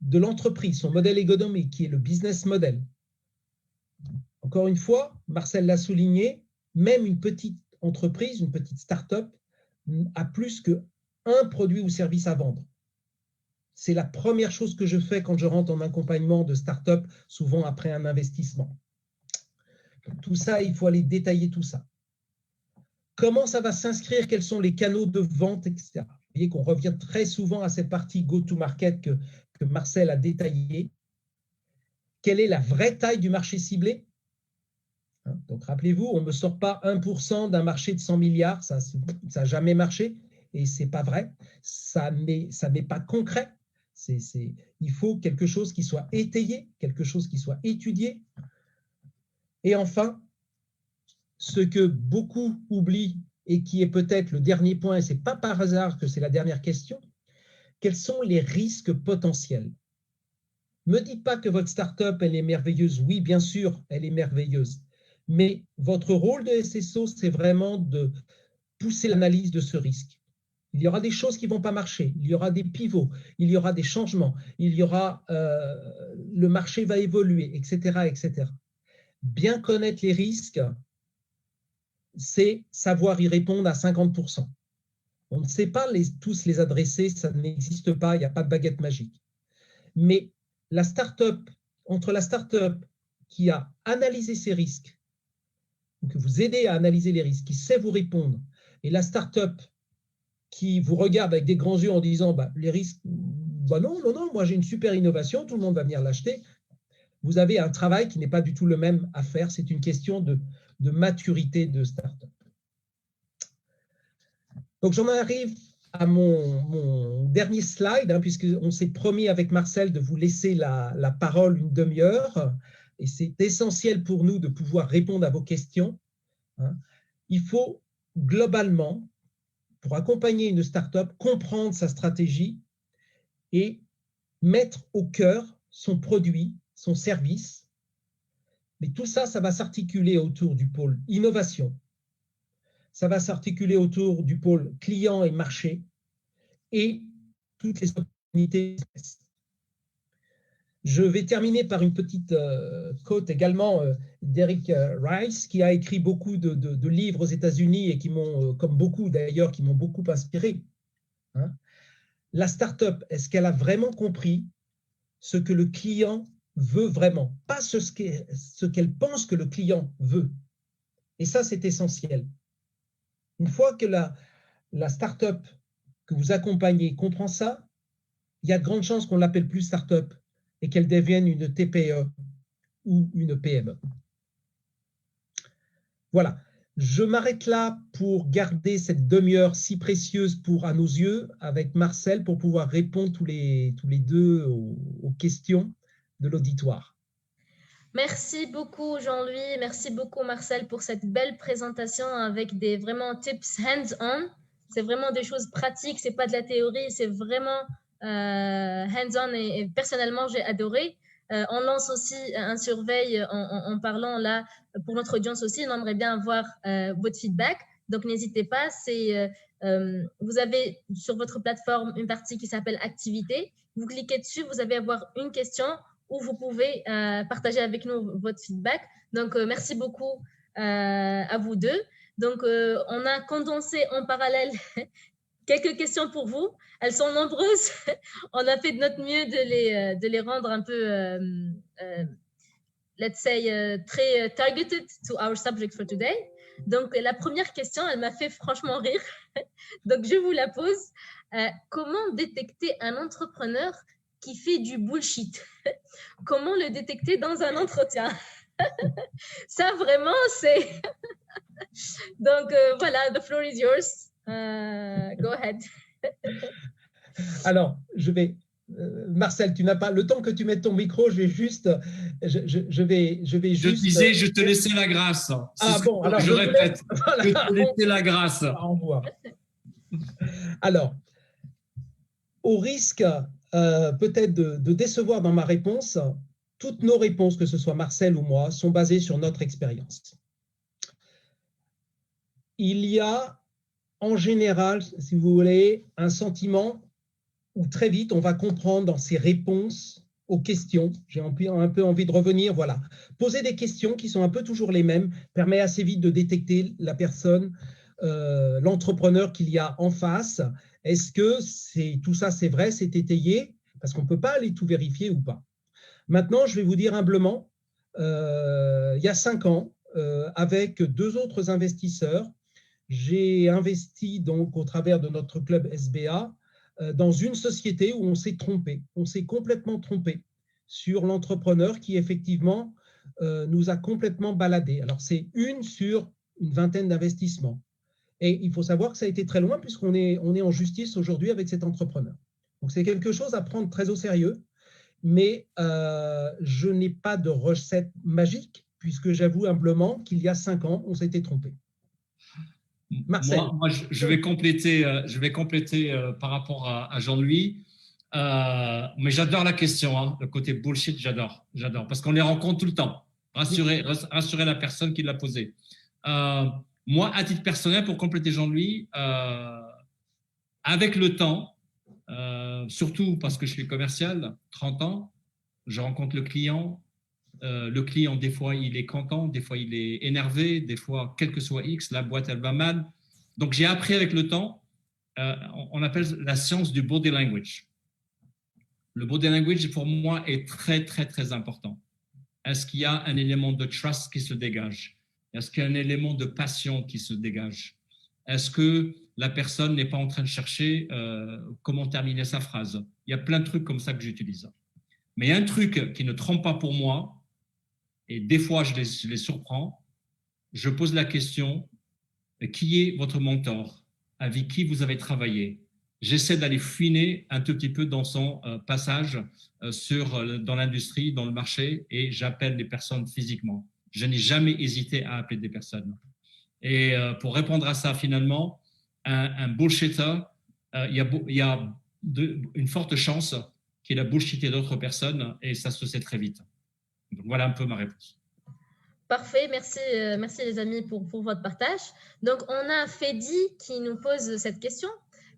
de l'entreprise, son modèle économique qui est le business model. Encore une fois, Marcel l'a souligné, même une petite entreprise, une petite start-up a plus qu'un produit ou service à vendre. C'est la première chose que je fais quand je rentre en accompagnement de start-up, souvent après un investissement. Tout ça, il faut aller détailler tout ça. Comment ça va s'inscrire? Quels sont les canaux de vente, etc. Vous voyez qu'on revient très souvent à cette partie go-to-market que Marcel a détaillée. Quelle est la vraie taille du marché ciblé? Donc, rappelez-vous, on ne me sort pas 1% d'un marché de 100 milliards, ça n'a jamais marché, et ce n'est pas vrai, ça n'est pas concret. Il faut quelque chose qui soit étayé, quelque chose qui soit étudié. Et enfin, ce que beaucoup oublient et qui est peut-être le dernier point, et ce n'est pas par hasard que c'est la dernière question, quels sont les risques potentiels? Ne me dites pas que votre start-up, elle est merveilleuse. Oui, bien sûr, elle est merveilleuse. Mais votre rôle de SSO, c'est vraiment de pousser l'analyse de ce risque. Il y aura des choses qui ne vont pas marcher, il y aura des pivots, il y aura des changements, il y aura le marché va évoluer, etc., etc. Bien connaître les risques, c'est savoir y répondre à 50%. On ne sait pas tous les adresser, ça n'existe pas, il n'y a pas de baguette magique. Mais la start-up, entre la start-up qui a analysé ses risques, ou que vous aidez à analyser les risques, qui sait vous répondre, et la start-up qui vous regarde avec des grands yeux en disant bah, les risques, bah non, moi j'ai une super innovation, tout le monde va venir l'acheter. Vous avez un travail qui n'est pas du tout le même à faire, c'est une question de maturité de start-up. Donc j'en arrive à mon dernier slide, puisqu'on s'est promis avec Marcel de vous laisser la parole une demi-heure, et c'est essentiel pour nous de pouvoir répondre à vos questions. Il faut globalement, pour accompagner une start-up, comprendre sa stratégie et mettre au cœur son produit, son service. Mais tout ça, ça va s'articuler autour du pôle innovation. Ça va s'articuler autour du pôle client et marché et toutes les opportunités. Je vais terminer par une petite quote également d'Eric Rice, qui a écrit beaucoup de livres aux États-Unis et qui m'ont, comme beaucoup d'ailleurs, qui m'ont beaucoup inspiré. La start-up, est-ce qu'elle a vraiment compris ce que le client veut vraiment, pas ce qu'elle pense que le client veut? Et ça, c'est essentiel. Une fois que la start-up que vous accompagnez comprend ça, il y a de grandes chances qu'on ne l'appelle plus start-up et qu'elle devienne une TPE ou une PME. Voilà, je m'arrête là pour garder cette demi-heure si précieuse à nos yeux avec Marcel pour pouvoir répondre tous les deux aux questions de l'auditoire. Merci beaucoup Jean-Louis, merci beaucoup Marcel pour cette belle présentation avec des vraiment tips hands-on. C'est vraiment des choses pratiques, c'est pas de la théorie, c'est vraiment hands-on et personnellement j'ai adoré. On lance aussi un surveil en parlant là pour notre audience aussi. On aimerait bien avoir votre feedback. Donc, n'hésitez pas. Vous avez sur votre plateforme une partie qui s'appelle Activité. Vous cliquez dessus, vous allez avoir une question où vous pouvez partager avec nous votre feedback. Donc, merci beaucoup à vous deux. Donc, on a condensé en parallèle quelques questions pour vous. Elles sont nombreuses. On a fait de notre mieux de les rendre un peu, let's say, très targeted to our subject for today. Donc, la première question, elle m'a fait franchement rire. Donc, je vous la pose. Comment détecter un entrepreneur qui fait du bullshit? Comment le détecter dans un entretien? Ça, vraiment, c'est… Donc, voilà, the floor is yours. Go ahead. Alors, je vais… Marcel, tu n'as pas le temps que tu mettes ton micro. Je vais juste… Je vais juste… Je disais, je te laissais la grâce. Ah bon, alors je répète. Voilà. Je te laissais la grâce. Au revoir. Alors, au risque peut-être de décevoir dans ma réponse, toutes nos réponses, que ce soit Marcel ou moi, sont basées sur notre expérience. Il y a en général, si vous voulez, un sentiment où très vite on va comprendre dans ses réponses aux questions. J'ai un peu envie de revenir, voilà. Poser des questions qui sont un peu toujours les mêmes permet assez vite de détecter la personne, l'entrepreneur qu'il y a en face. Est-ce que tout ça c'est vrai, c'est étayé? Parce qu'on ne peut pas aller tout vérifier ou pas. Maintenant, je vais vous dire humblement, il y a 5 ans, avec 2 autres investisseurs, j'ai investi donc au travers de notre club SBA dans une société où on s'est trompé. On s'est complètement trompé sur l'entrepreneur qui effectivement nous a complètement baladé. Alors c'est une sur une vingtaine d'investissements. Et il faut savoir que ça a été très loin puisqu'on est en justice aujourd'hui avec cet entrepreneur. Donc c'est quelque chose à prendre très au sérieux. Mais je n'ai pas de recette magique puisque j'avoue humblement qu'il y a 5 ans, on s'était trompé. Marcel. Moi, je vais compléter par rapport à Jean-Louis. Mais j'adore la question, hein, le côté bullshit, j'adore, parce qu'on les rencontre tout le temps. Rassurer la personne qui l'a posé. Moi, à titre personnel, pour compléter Jean-Louis, avec le temps, surtout parce que je suis commercial, 30 ans, je rencontre le client. Le client, des fois, il est content, des fois, il est énervé, des fois, quel que soit X, la boîte, elle va mal. Donc, j'ai appris avec le temps, on appelle la science du body language. Le body language, pour moi, est très, très, très important. Est-ce qu'il y a un élément de trust qui se dégage? Est-ce qu'il y a un élément de passion qui se dégage? Est-ce que la personne n'est pas en train de chercher comment terminer sa phrase? Il y a plein de trucs comme ça que j'utilise. Mais il y a un truc qui ne trompe pas pour moi, et des fois je les surprends. Je pose la question, qui est votre mentor? Avec qui vous avez travaillé? J'essaie d'aller fouiner un tout petit peu dans son passage dans l'industrie, dans le marché, et j'appelle les personnes physiquement. Je n'ai jamais hésité à appeler des personnes. Et pour répondre à ça, finalement, un bullshitter, il y a une forte chance qu'il a bullshité d'autres personnes, et ça se sait très vite. Donc, voilà un peu ma réponse. Parfait, merci les amis pour votre partage. Donc, on a Fedi qui nous pose cette question.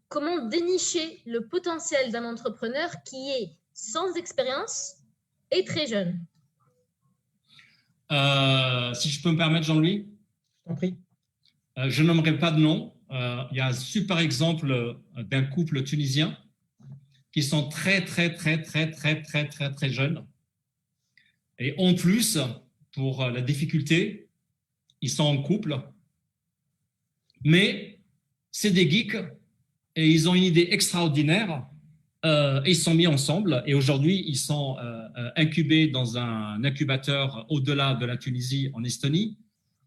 Comment dénicher le potentiel d'un entrepreneur qui est sans expérience et très jeune? Si je peux me permettre, Jean-Louis? Je t'en prie. Je nommerai pas de nom. Il y a un super exemple d'un couple tunisien qui sont très, très, très, très, très, très, très, très jeunes. Et en plus, pour la difficulté, ils sont en couple, mais c'est des geeks et ils ont une idée extraordinaire. Ils se sont mis ensemble et aujourd'hui, ils sont incubés dans un incubateur au-delà de la Tunisie, en Estonie,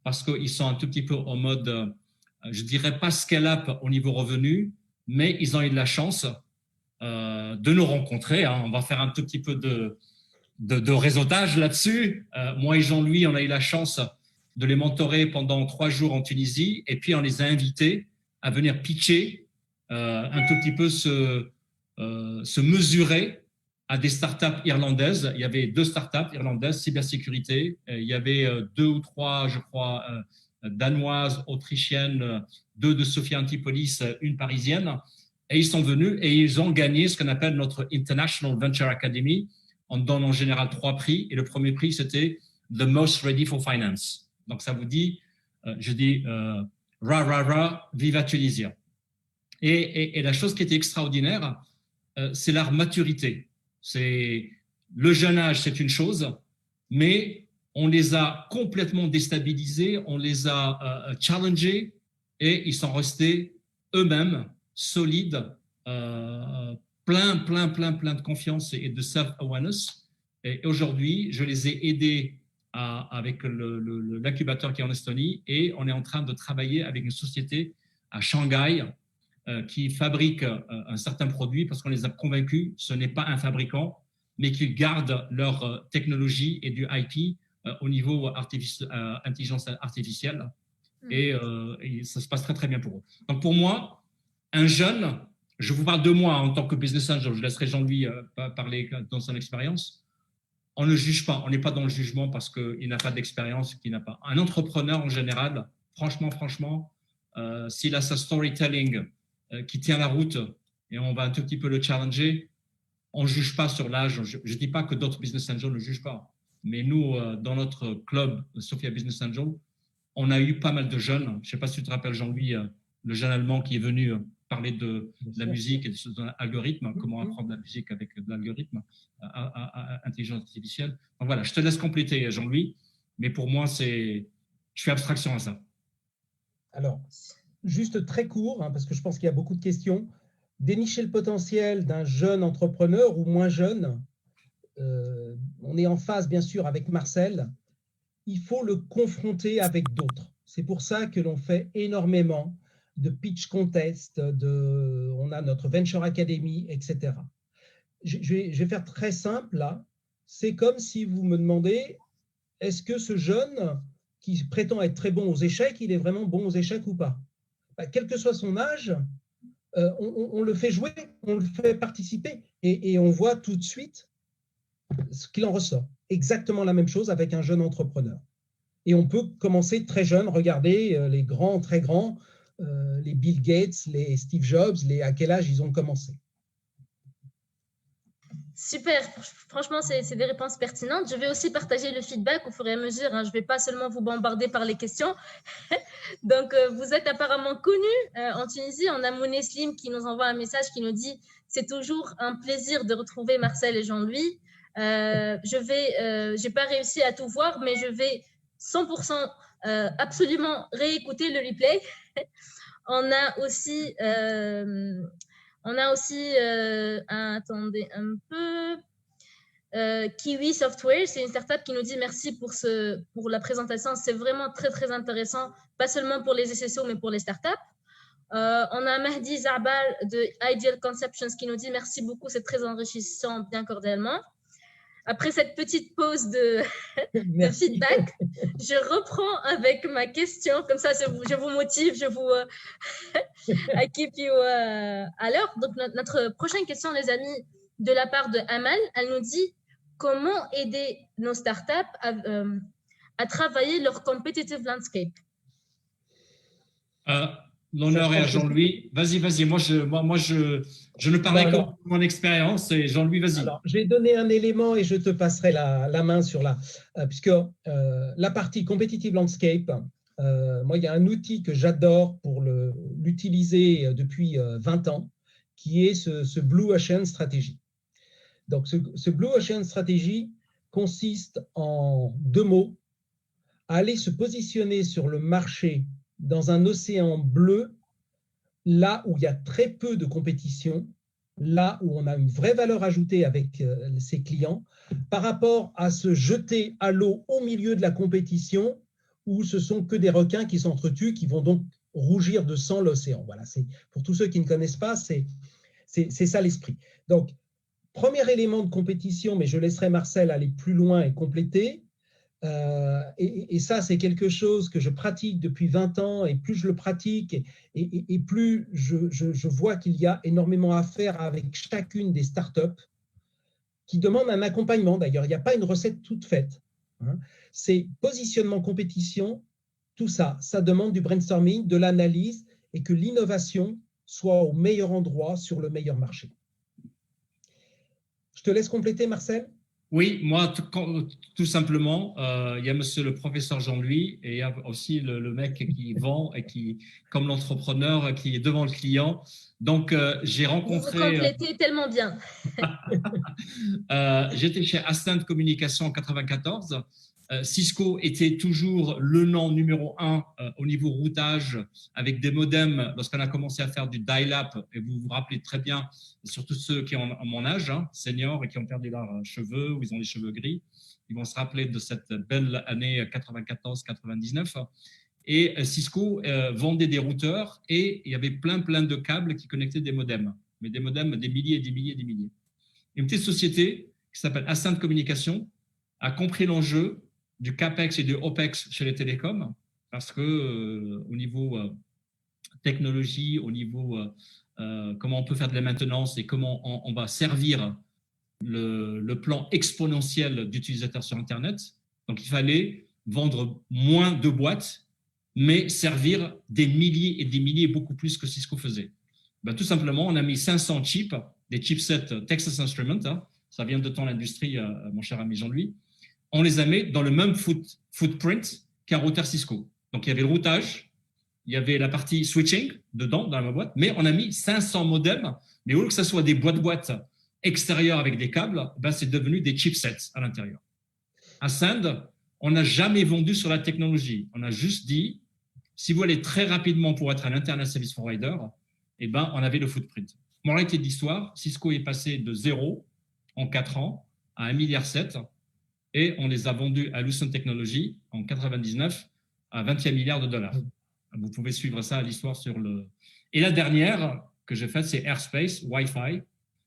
parce qu'ils sont un tout petit peu en mode, je dirais pas scale-up au niveau revenu, mais ils ont eu de la chance de nous rencontrer. Hein. On va faire un tout petit peu de réseautage là-dessus. Moi et Jean-Louis, on a eu la chance de les mentorer pendant 3 jours en Tunisie et puis on les a invités à venir pitcher un tout petit peu se mesurer à des startups irlandaises. Il y avait 2 startups irlandaises, cybersécurité. Il y avait 2 ou 3, je crois, danoises, autrichiennes, 2 de Sophia Antipolis, 1 parisienne. Et ils sont venus et ils ont gagné ce qu'on appelle notre International Venture Academy. On donne en général 3 prix. Et le premier prix, c'était The Most Ready for Finance. Donc, ça vous dit, je dis, ra, ra, ra, viva Tunisia. Et la chose qui était extraordinaire, c'est leur maturité. C'est le jeune âge, c'est une chose, mais on les a complètement déstabilisés, on les a challengés et ils sont restés eux-mêmes solides, plein de confiance et de self-awareness. Et aujourd'hui, je les ai aidés avec l'incubateur qui est en Estonie et on est en train de travailler avec une société à Shanghai qui fabriquent un certain produit parce qu'on les a convaincus, ce n'est pas un fabricant, mais qu'ils gardent leur technologie et du IP au niveau intelligence artificielle. Et ça se passe très bien pour eux. Donc pour moi, un jeune, je vous parle de moi en tant que business angel, je laisserai Jean-Louis parler dans son expérience. On ne juge pas, on n'est pas dans le jugement parce qu'il n'a pas d'expérience, qu'il n'a pas. Un entrepreneur en général, franchement, s'il a sa storytelling qui tient la route et on va un tout petit peu le challenger, on ne juge pas sur l'âge. Je ne dis pas que d'autres business angels ne jugent pas, mais nous, dans notre club Sophia Business Angel, on a eu pas mal de jeunes. Je ne sais pas si tu te rappelles, Jean-Louis, le jeune Allemand qui est venu parler de la musique et de l'algorithme, comment apprendre la musique avec de l'algorithme à intelligence artificielle. Donc voilà, je te laisse compléter, Jean-Louis, mais pour moi, je fais abstraction à ça. Alors, juste très court, parce que je pense qu'il y a beaucoup de questions. Dénicher le potentiel d'un jeune entrepreneur ou moins jeune, on est en phase, bien sûr, avec Marcel. Il faut le confronter avec d'autres. C'est pour ça que l'on fait énormément de pitch contest, on a notre Venture Academy, etc. Je vais faire très simple, là. C'est comme si vous me demandez, est-ce que ce jeune qui prétend être très bon aux échecs, il est vraiment bon aux échecs ou pas? Quel que soit son âge, on le fait jouer, on le fait participer et on voit tout de suite ce qu'il en ressort. Exactement la même chose avec un jeune entrepreneur. Et on peut commencer très jeune, regardez les grands, très grands, les Bill Gates, les Steve Jobs, à quel âge ils ont commencé. Super, franchement, c'est des réponses pertinentes. Je vais aussi partager le feedback au fur et à mesure. Je ne vais pas seulement vous bombarder par les questions. Donc, vous êtes apparemment connus en Tunisie. On a Mouné Slim qui nous envoie un message qui nous dit « C'est toujours un plaisir de retrouver Marcel et Jean-Louis. J'ai pas réussi à tout voir, mais je vais 100% absolument réécouter le replay. » On a aussi attendez un peu, Kiwi Software, c'est une startup qui nous dit merci pour la présentation, c'est vraiment très intéressant, pas seulement pour les SSO mais pour les startups. On a Mahdi Zarbal de Ideal Conceptions qui nous dit merci beaucoup, c'est très enrichissant, bien cordialement. Après cette petite pause de feedback, je reprends avec ma question. Comme ça, je vous motive, je vous I keep you à l'heure. Donc, notre prochaine question, les amis, de la part de Amal, elle nous dit comment aider nos startups à travailler leur competitive landscape. L'honneur est à Jean-Louis. Vas-y. Moi, je ne parlais que de mon expérience. Et Jean-Louis, vas-y. Alors, je vais donner un élément et je te passerai la main sur puisque la partie competitive landscape, moi, il y a un outil que j'adore pour l'utiliser depuis 20 ans, qui est ce Blue Ocean Strategy. Donc, ce Blue Ocean Strategy consiste en 2 mots, à aller se positionner sur le marché dans un océan bleu, là où il y a très peu de compétition, là où on a une vraie valeur ajoutée avec ses clients, par rapport à se jeter à l'eau au milieu de la compétition, où ce sont que des requins qui s'entretuent, qui vont donc rougir de sang l'océan. Voilà, pour tous ceux qui ne connaissent pas, c'est ça l'esprit. Donc, premier élément de compétition, mais je laisserai Marcel aller plus loin et compléter. Et ça, c'est quelque chose que je pratique depuis 20 ans, et plus je le pratique, et plus je vois qu'il y a énormément à faire avec chacune des startups qui demande un accompagnement. D'ailleurs, il n'y a pas une recette toute faite. Hein. C'est positionnement, compétition, tout ça, ça demande du brainstorming, de l'analyse et que l'innovation soit au meilleur endroit sur le meilleur marché. Je te laisse compléter, Marcel. Oui, moi, tout simplement, il y a monsieur le professeur Jean-Louis et il y a aussi le mec qui vend et qui, comme l'entrepreneur, qui est devant le client. Donc, j'ai rencontré… Vous complétez tellement bien. J'étais chez Ascent Communication en 94. Cisco était toujours le nom numéro 1 au niveau routage avec des modems lorsqu'on a commencé à faire du dial-up. Et vous vous rappelez très bien, surtout ceux qui ont mon âge, hein, seniors et qui ont perdu leurs cheveux ou ils ont les cheveux gris, ils vont se rappeler de cette belle année 94-99. Et Cisco vendait des routeurs et il y avait plein de câbles qui connectaient des modems, mais des modems des milliers et des milliers et des milliers. Une petite société qui s'appelle Ascent Communication a compris l'enjeu du CAPEX et du OPEX chez les télécoms parce que au niveau technologie, au niveau comment on peut faire de la maintenance et comment on va servir le plan exponentiel d'utilisateurs sur Internet. Donc, il fallait vendre moins de boîtes, mais servir des milliers et des milliers, beaucoup plus que Cisco faisait. Ben, tout simplement, on a mis 500 chips, des chipsets Texas Instruments, hein, ça vient de ton industrie, mon cher ami Jean-Louis, on les a mis dans le même footprint qu'un routeur Cisco. Donc, il y avait le routage, il y avait la partie switching dedans, dans la boîte, mais on a mis 500 modems, mais au lieu que ce soit des boîtes extérieures avec des câbles, ben, c'est devenu des chipsets à l'intérieur. À Send, on n'a jamais vendu sur la technologie. On a juste dit, si vous allez très rapidement pour être un Internet Service Provider, eh ben, on avait le footprint. Moralité de l'histoire, Cisco est passé de 0 en 4 ans à 1,7 milliard et on les a vendus à Lucent Technologies en 99 à 21 milliards de dollars. Vous pouvez suivre ça à l'histoire sur le… Et la dernière que j'ai faite, c'est Airspace, Wi-Fi.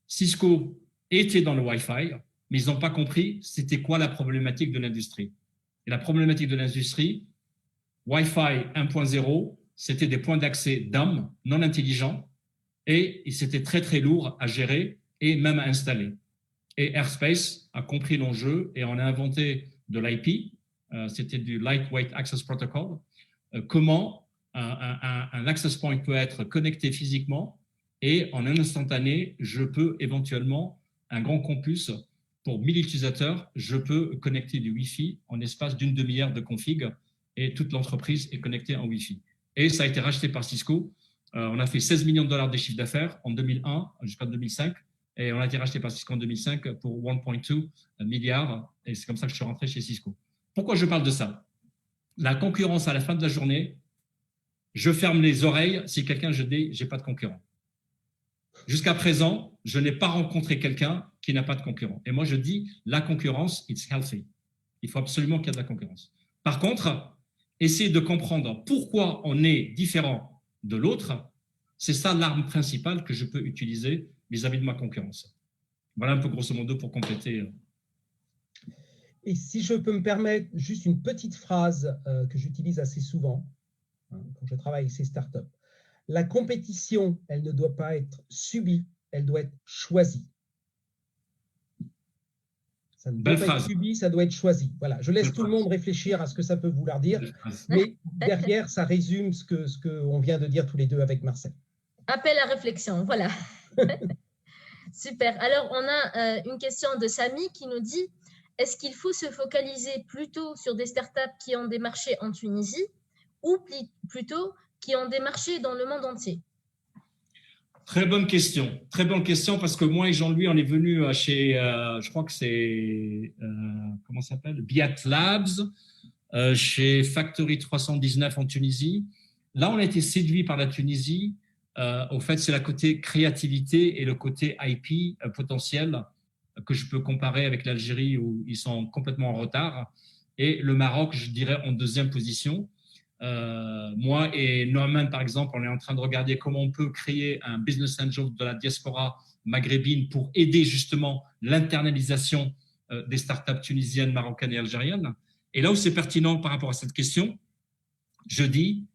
Cisco était dans le Wi-Fi, mais ils n'ont pas compris c'était quoi la problématique de l'industrie. Et la problématique de l'industrie, Wi-Fi 1.0, c'était des points d'accès DAM non intelligents et c'était très lourd à gérer et même à installer. Et Airspace a compris l'enjeu et on a inventé de l'IP, c'était du Lightweight Access Protocol, comment un access point peut être connecté physiquement et en un instantané, je peux éventuellement, un grand campus pour 1000 utilisateurs, je peux connecter du Wi-Fi en espace d'une demi-heure de config et toute l'entreprise est connectée en Wi-Fi. Et ça a été racheté par Cisco. On a fait 16 millions de dollars de chiffre d'affaires en 2001 jusqu'en 2005 et on a été racheté par Cisco en 2005 pour 1,2 milliards et c'est comme ça que je suis rentré chez Cisco. Pourquoi je parle de ça? La concurrence à la fin de la journée, je ferme les oreilles si quelqu'un je dis j'ai pas de concurrent. Jusqu'à présent, je n'ai pas rencontré quelqu'un qui n'a pas de concurrent. Et moi, je dis la concurrence, it's healthy. Il faut absolument qu'il y ait de la concurrence. Par contre, essayer de comprendre pourquoi on est différent de l'autre, c'est ça l'arme principale que je peux utiliser vis-à-vis de ma concurrence. Voilà un peu grosso modo pour compléter. Et si je peux me permettre juste une petite phrase que j'utilise assez souvent quand je travaille avec ces startups. La compétition, elle ne doit pas être subie, elle doit être choisie. Ça ne doit pas être subi, ça doit être choisi. Voilà, je laisse tout le monde réfléchir à ce que ça peut vouloir dire, mais derrière, ça résume ce qu'on vient de dire tous les deux avec Marcel. Appel à réflexion, voilà. Super. Alors, on a une question de Samy qui nous dit « Est-ce qu'il faut se focaliser plutôt sur des startups qui ont des marchés en Tunisie ou plutôt qui ont des marchés dans le monde entier ?» Très bonne question parce que moi et Jean-Louis, on est venus chez, je crois que c'est, comment ça s'appelle, Biat Labs, chez Factory 319 en Tunisie. Là, on a été séduits par la Tunisie. Au fait, c'est le côté créativité et le côté IP potentiel que je peux comparer avec l'Algérie où ils sont complètement en retard. Et le Maroc, je dirais, en deuxième position. Moi et Norman, par exemple, on est en train de regarder comment on peut créer un business angel de la diaspora maghrébine pour aider justement l'internalisation des startups tunisiennes, marocaines et algériennes. Et là où c'est pertinent par rapport à cette question, je dis,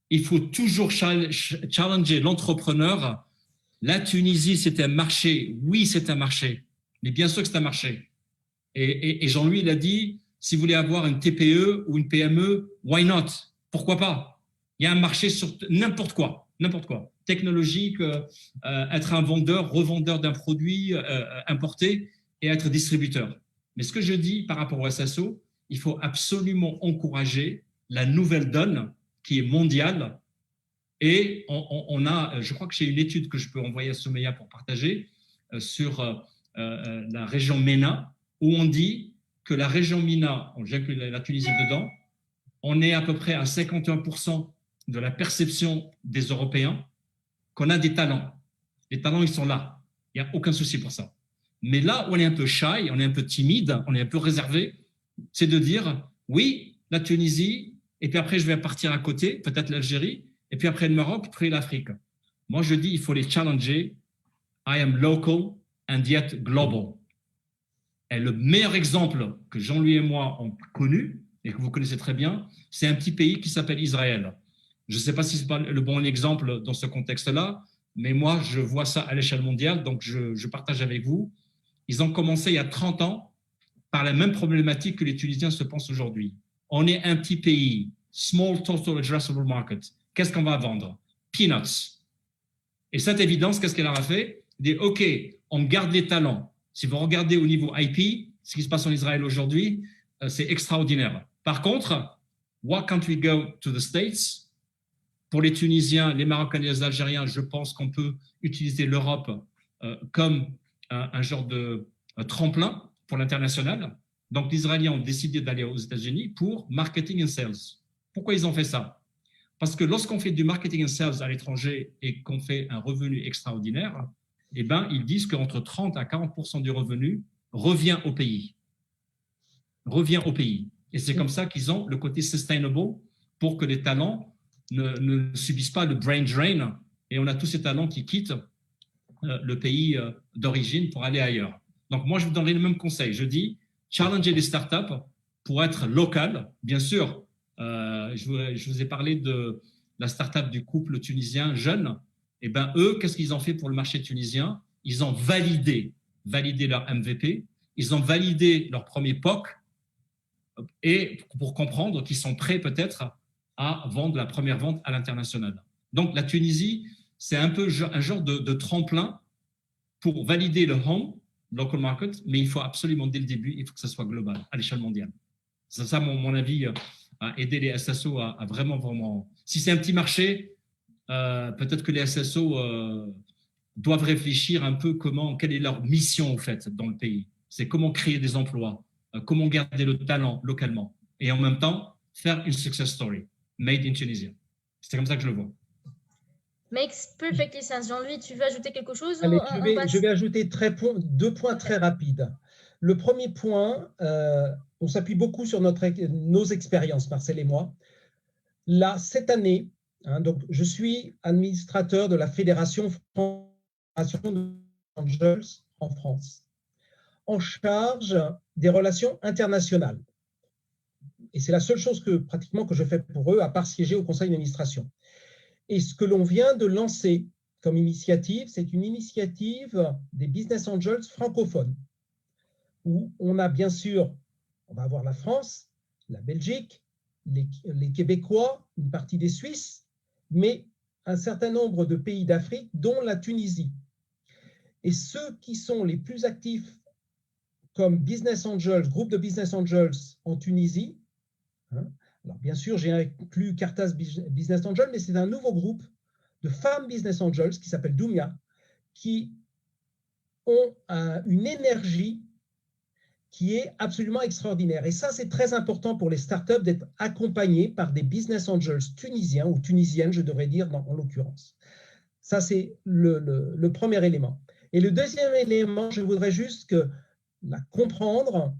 il faut toujours challenger l'entrepreneur. La Tunisie, c'est un marché. Oui, c'est un marché. Mais bien sûr que c'est un marché. Et Jean-Louis, il a dit, si vous voulez avoir une TPE ou une PME, why not? Pourquoi pas? Il y a un marché sur n'importe quoi, technologique, être un vendeur, revendeur d'un produit importé et être distributeur. Mais ce que je dis par rapport au SSO, il faut absolument encourager la nouvelle donne qui est mondiale. Et on a, je crois que j'ai une étude que je peux envoyer à Soumeya pour partager sur la région MENA, où on dit que la région MENA, j'inclus la Tunisie dedans, on est à peu près à 51% de la perception des Européens qu'on a des talents. Les talents, ils sont là. Il n'y a aucun souci pour ça. Mais là où on est un peu shy, on est un peu timide, on est un peu réservé, c'est de dire, oui, la Tunisie, et puis après, je vais partir à côté, peut-être l'Algérie, et puis après le Maroc, puis l'Afrique. Moi, je dis, il faut les challenger. I am local and yet global. Et le meilleur exemple que Jean-Louis et moi ont connu, et que vous connaissez très bien, c'est un petit pays qui s'appelle Israël. Je ne sais pas si c'est pas le bon exemple dans ce contexte-là, mais moi, je vois ça à l'échelle mondiale, donc je partage avec vous. Ils ont commencé il y a 30 ans par la même problématique que les Tunisiens se pensent aujourd'hui. On est un petit pays, small total addressable market. Qu'est-ce qu'on va vendre? Peanuts. Et cette évidence, qu'est-ce qu'elle a fait? Elle dit, OK, on garde les talents. Si vous regardez au niveau IP, ce qui se passe en Israël aujourd'hui, c'est extraordinaire. Par contre, why can't we go to the States? Pour les Tunisiens, les Marocains et les Algériens, je pense qu'on peut utiliser l'Europe comme un genre de tremplin pour l'international. Donc, les Israéliens ont décidé d'aller aux États-Unis pour marketing and sales. Pourquoi ils ont fait ça? Parce que lorsqu'on fait du marketing and sales à l'étranger et qu'on fait un revenu extraordinaire, eh ben, ils disent qu'entre 30 à 40% du revenu revient au pays. Et c'est comme ça qu'ils ont le côté sustainable pour que les talents ne subissent pas le brain drain. Et on a tous ces talents qui quittent le pays d'origine pour aller ailleurs. Donc, moi, je vous donnerai le même conseil. Je dis, challenger les startups pour être local. Bien sûr, je vous ai parlé de la startup du couple tunisien jeune. Eh bien, eux, qu'est-ce qu'ils ont fait pour le marché tunisien? Ils ont validé leur MVP, ils ont validé leur premier POC, et pour comprendre qu'ils sont prêts peut-être à vendre la première vente à l'international. Donc, la Tunisie, c'est un peu un genre de tremplin pour valider le home, local market, mais il faut absolument, dès le début, il faut que ça soit global, à l'échelle mondiale. C'est ça, mon avis, à aider les SSO à vraiment… Si c'est un petit marché, peut-être que les SSO doivent réfléchir un peu quelle est leur mission, en fait, dans le pays. C'est comment créer des emplois, comment garder le talent localement, et en même temps, faire une success story, made in Tunisia. C'est comme ça que je le vois. Makes perfectly sense. Jean-Louis, tu veux ajouter quelque chose? Allez, je vais ajouter 2 points très rapides. Le premier point, on s'appuie beaucoup sur nos expériences, Marcel et moi. Là, cette année, donc, je suis administrateur de la Fédération Angels en France, en charge des relations internationales. Et c'est la seule chose que je fais pour eux, à part siéger au conseil d'administration. Et ce que l'on vient de lancer comme initiative, c'est une initiative des Business Angels francophones, où on a bien sûr, on va avoir la France, la Belgique, les Québécois, une partie des Suisses, mais un certain nombre de pays d'Afrique, dont la Tunisie. Et ceux qui sont les plus actifs comme Business Angels, groupe de Business Angels en Tunisie, alors bien sûr, j'ai inclus Cartas Business Angels, mais c'est un nouveau groupe de femmes Business Angels qui s'appelle Doumia, qui ont une énergie qui est absolument extraordinaire. Et ça, c'est très important pour les startups d'être accompagnés par des Business Angels tunisiens ou tunisiennes, je devrais dire, en l'occurrence. Ça, c'est le premier élément. Et le deuxième élément, je voudrais juste comprendre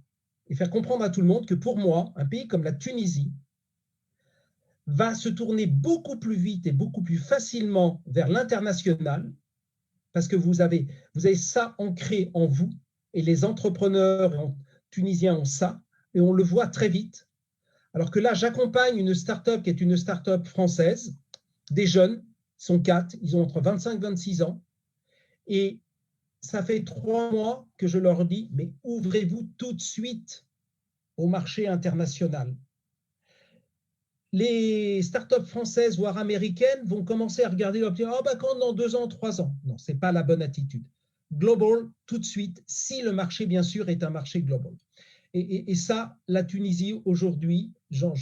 et faire comprendre à tout le monde que pour moi, un pays comme la Tunisie va se tourner beaucoup plus vite et beaucoup plus facilement vers l'international parce que vous avez ça ancré en vous et les entrepreneurs tunisiens ont ça et on le voit très vite. Alors que là, j'accompagne une start-up qui est une start-up française, des jeunes, ils sont 4, ils ont entre 25 et 26 ans et ça fait 3 mois que je leur dis, mais ouvrez-vous tout de suite au marché international. Les startups françaises, voire américaines, vont commencer à regarder leur dire, oh, bah, quand dans 2 ans, 3 ans. Non, ce n'est pas la bonne attitude. Global, tout de suite, si le marché, bien sûr, est un marché global. Et ça, la Tunisie, aujourd'hui, j'en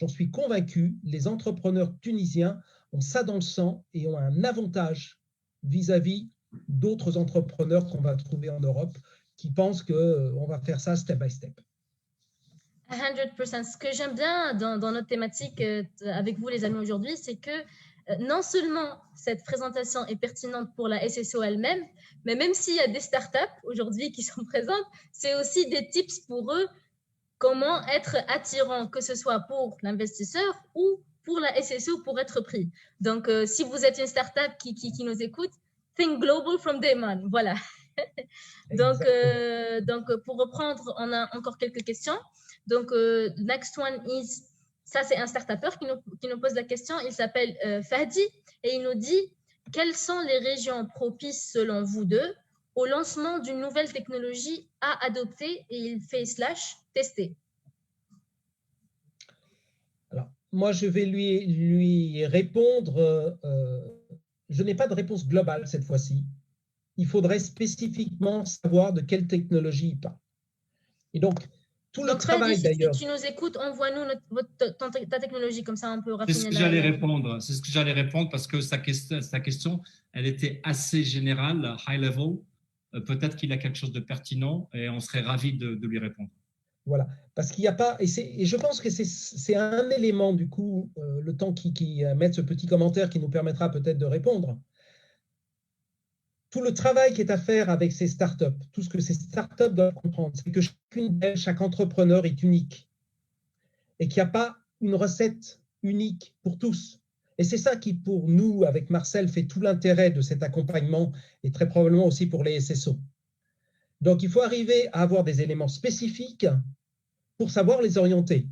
suis convaincu, les entrepreneurs tunisiens ont ça dans le sang et ont un avantage vis-à-vis d'autres entrepreneurs qu'on va trouver en Europe qui pensent qu'on va faire ça step by step. 100%. Ce que j'aime bien dans notre thématique avec vous, les amis, aujourd'hui, c'est que non seulement cette présentation est pertinente pour la SSO elle-même, mais même s'il y a des startups aujourd'hui qui sont présentes, c'est aussi des tips pour eux, comment être attirant, que ce soit pour l'investisseur ou pour la SSO pour être pris. Donc, si vous êtes une startup qui nous écoute, think global from day one. Voilà. donc, pour reprendre, on a encore quelques questions. Donc, next one is, ça c'est un start-upper qui nous pose la question, il s'appelle Fahdi et il nous dit, quelles sont les régions propices selon vous deux au lancement d'une nouvelle technologie à adopter et il fait / tester. Alors, moi je vais lui répondre, je n'ai pas de réponse globale cette fois-ci. Il faudrait spécifiquement savoir de quelle technologie il parle. Et donc, tout le travail d'ailleurs. Si tu nous écoutes, envoie-nous ta technologie, comme ça on peut raffiner. C'est ce que j'allais répondre. C'est ce que j'allais répondre parce que sa question, elle était assez générale, high level. Peut-être qu'il a quelque chose de pertinent et on serait ravis de lui répondre. Voilà, parce qu'il n'y a pas, et je pense que c'est un élément du coup, le temps qui met ce petit commentaire qui nous permettra peut-être de répondre. Tout le travail qui est à faire avec ces startups, tout ce que ces startups doivent comprendre, c'est que chaque entrepreneur est unique et qu'il n'y a pas une recette unique pour tous. Et c'est ça qui, pour nous, avec Marcel, fait tout l'intérêt de cet accompagnement et très probablement aussi pour les SSO. Donc, il faut arriver à avoir des éléments spécifiques pour savoir les orienter.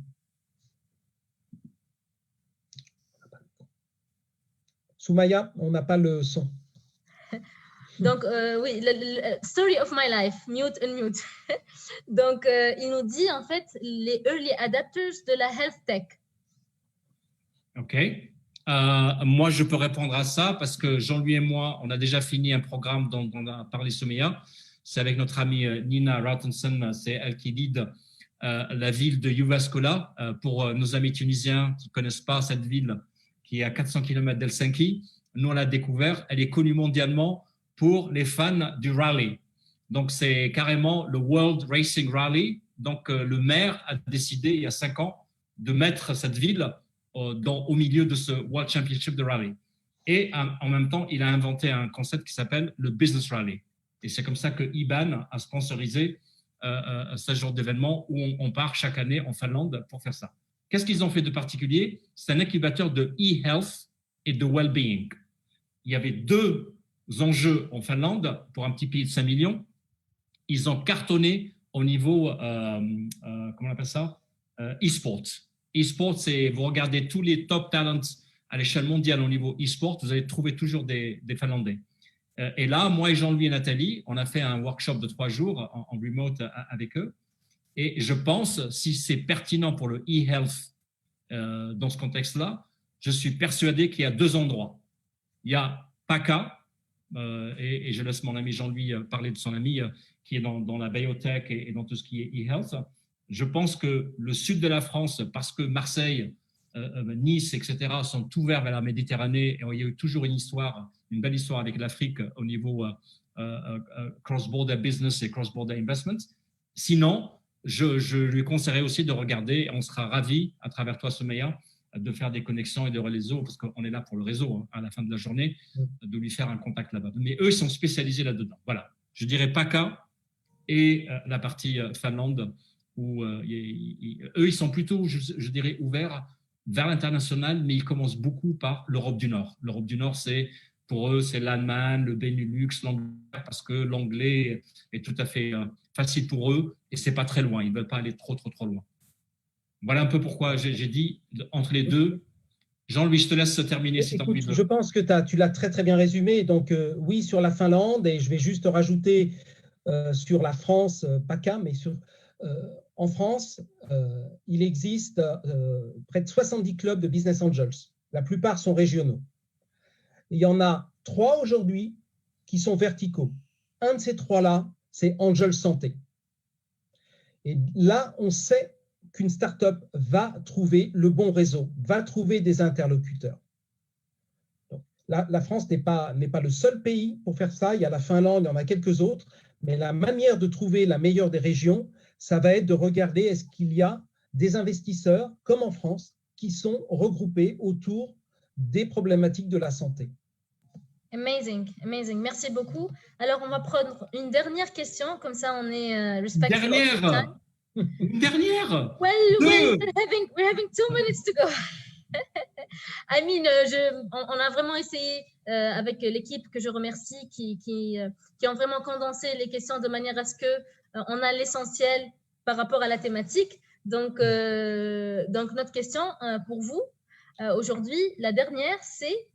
Soumaya, on n'a pas le son. Donc, oui, story of my life, mute, unmute. Donc, il nous dit, en fait, les early adapters de la health tech. OK. Moi, je peux répondre à ça parce que Jean-Louis et moi, on a déjà fini un programme dont on a parlé Soumeya. C'est avec notre amie Nina Rautenson, c'est elle qui lead la ville de Jyväskylä. Pour nos amis tunisiens qui ne connaissent pas cette ville, qui est à 400 km d'Helsinki, nous, on l'a découvert. Elle est connue mondialement pour les fans du rallye. Donc, c'est carrément le World Racing Rally. Donc, le maire a décidé, il y a 5 ans, de mettre cette ville au milieu de ce World Championship de rallye. Et en même temps, il a inventé un concept qui s'appelle le Business Rally. Et c'est comme ça que IBAN a sponsorisé ce genre d'événement où on part chaque année en Finlande pour faire ça. Qu'est-ce qu'ils ont fait de particulier? C'est un incubateur de e-health et de well-being. Il y avait 2 enjeux en Finlande pour un petit pays de 5 millions. Ils ont cartonné au niveau, comment on appelle ça, e-sport. E-sport, c'est vous regardez tous les top talents à l'échelle mondiale au niveau e-sport, vous allez trouver toujours des Finlandais. Et là, moi et Jean-Louis et Nathalie, on a fait un workshop de 3 jours en remote avec eux. Et je pense, si c'est pertinent pour le e-health dans ce contexte-là, je suis persuadé qu'il y a 2 endroits. Il y a PACA, et je laisse mon ami Jean-Louis parler de son ami qui est dans la biotech et dans tout ce qui est e-health. Je pense que le sud de la France, parce que Marseille, Nice, etc., sont ouverts vers la Méditerranée, et il y a eu toujours une belle histoire avec l'Afrique au niveau cross-border business et cross-border investment. Sinon, je lui conseillerais aussi de regarder, on sera ravis, à travers toi, Soumeya, de faire des connexions et de réseaux, parce qu'on est là pour le réseau hein, à la fin de la journée, de lui faire un contact là-bas. Mais eux, ils sont spécialisés là-dedans. Voilà. Je dirais PACA et la partie Finlande, où eux, ils sont plutôt, je dirais, ouverts vers l'international, mais ils commencent beaucoup par l'Europe du Nord. L'Europe du Nord, pour eux, c'est l'Allemagne, le Benelux, l'Angleterre, parce que l'anglais est tout à fait facile pour eux et c'est pas très loin. Ils ne veulent pas aller trop loin. Voilà un peu pourquoi j'ai dit, entre les deux, Jean-Louis, je te laisse terminer si tu as envie Écoute, de… je pense que tu l'as très très bien résumé. Donc oui, sur la Finlande, et je vais juste rajouter sur la France, PACA, mais en France, il existe près de 70 clubs de business angels. La plupart sont régionaux. Il y en a 3 aujourd'hui qui sont verticaux. Un de ces 3-là, c'est Angel Santé. Et là, on sait qu'une start-up va trouver le bon réseau, va trouver des interlocuteurs. Donc, la France n'est pas le seul pays pour faire ça. Il y a la Finlande, il y en a quelques autres. Mais la manière de trouver la meilleure des régions, ça va être de regarder est-ce qu'il y a des investisseurs, comme en France, qui sont regroupés autour des problématiques de la santé. Amazing, amazing. Merci beaucoup. Alors, on va prendre une dernière question, comme ça on est respectful. Dernière. Une dernière. Well, we're having 2 minutes to go. I mean, on a vraiment essayé avec l'équipe que je remercie qui ont vraiment condensé les questions de manière à ce que on a l'essentiel par rapport à la thématique. Donc notre question pour vous aujourd'hui, la dernière, c'est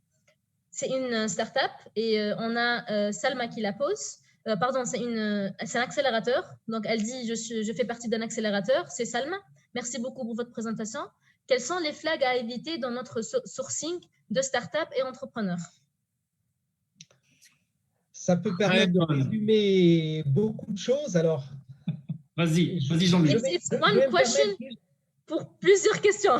une start-up et on a Salma qui la pose. Pardon, c'est un accélérateur. Donc, elle dit je fais partie d'un accélérateur. C'est Salma. Merci beaucoup pour votre présentation. Quels sont les flags à éviter dans notre sourcing de start-up et entrepreneurs? Ça peut permettre de résumer beaucoup de choses. Alors, vas-y Jean-Louis. It's one question pour plusieurs questions.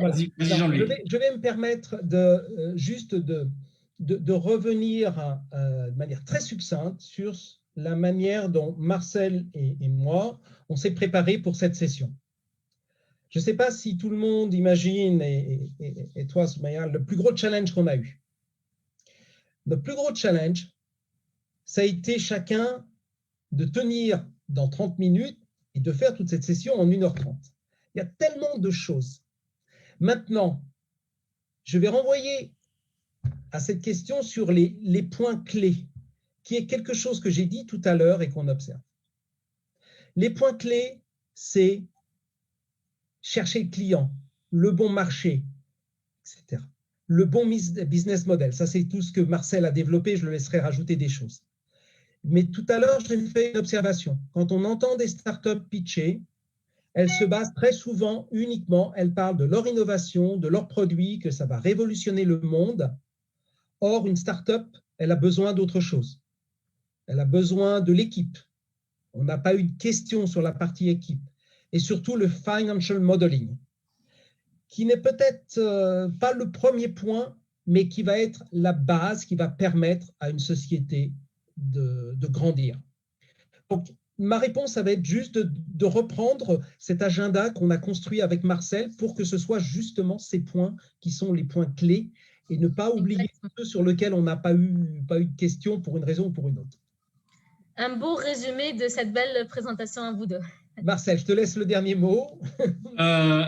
Vas-y Jean-Louis. Je vais me permettre de revenir de manière très succincte sur la manière dont Marcel et moi, on s'est préparés pour cette session. Je ne sais pas si tout le monde imagine, et toi, Soumaya, le plus gros challenge qu'on a eu. Le plus gros challenge, ça a été chacun de tenir dans 30 minutes et de faire toute cette session en 1h30. Il y a tellement de choses. Maintenant, je vais renvoyer à cette question sur les points clés, qui est quelque chose que j'ai dit tout à l'heure et qu'on observe. Les points clés, c'est chercher le client, le bon marché, etc. Le bon business model. Ça, c'est tout ce que Marcel a développé. Je le laisserai rajouter des choses. Mais tout à l'heure, j'ai fait une observation. Quand on entend des startups pitcher, elles se basent très souvent uniquement, elles parlent de leur innovation, de leurs produits, que ça va révolutionner le monde. Or, une startup, elle a besoin d'autre chose. Elle a besoin de l'équipe. On n'a pas eu de questions sur la partie équipe. Et surtout le financial modeling, qui n'est peut-être pas le premier point, mais qui va être la base qui va permettre à une société de grandir. Donc, ma réponse, ça va être juste de reprendre cet agenda qu'on a construit avec Marcel pour que ce soit justement ces points qui sont les points clés et ne pas oublier ceux sur lesquels on n'a pas eu de questions pour une raison ou pour une autre. Un beau résumé de cette belle présentation à vous deux. Marcel, je te laisse le dernier mot.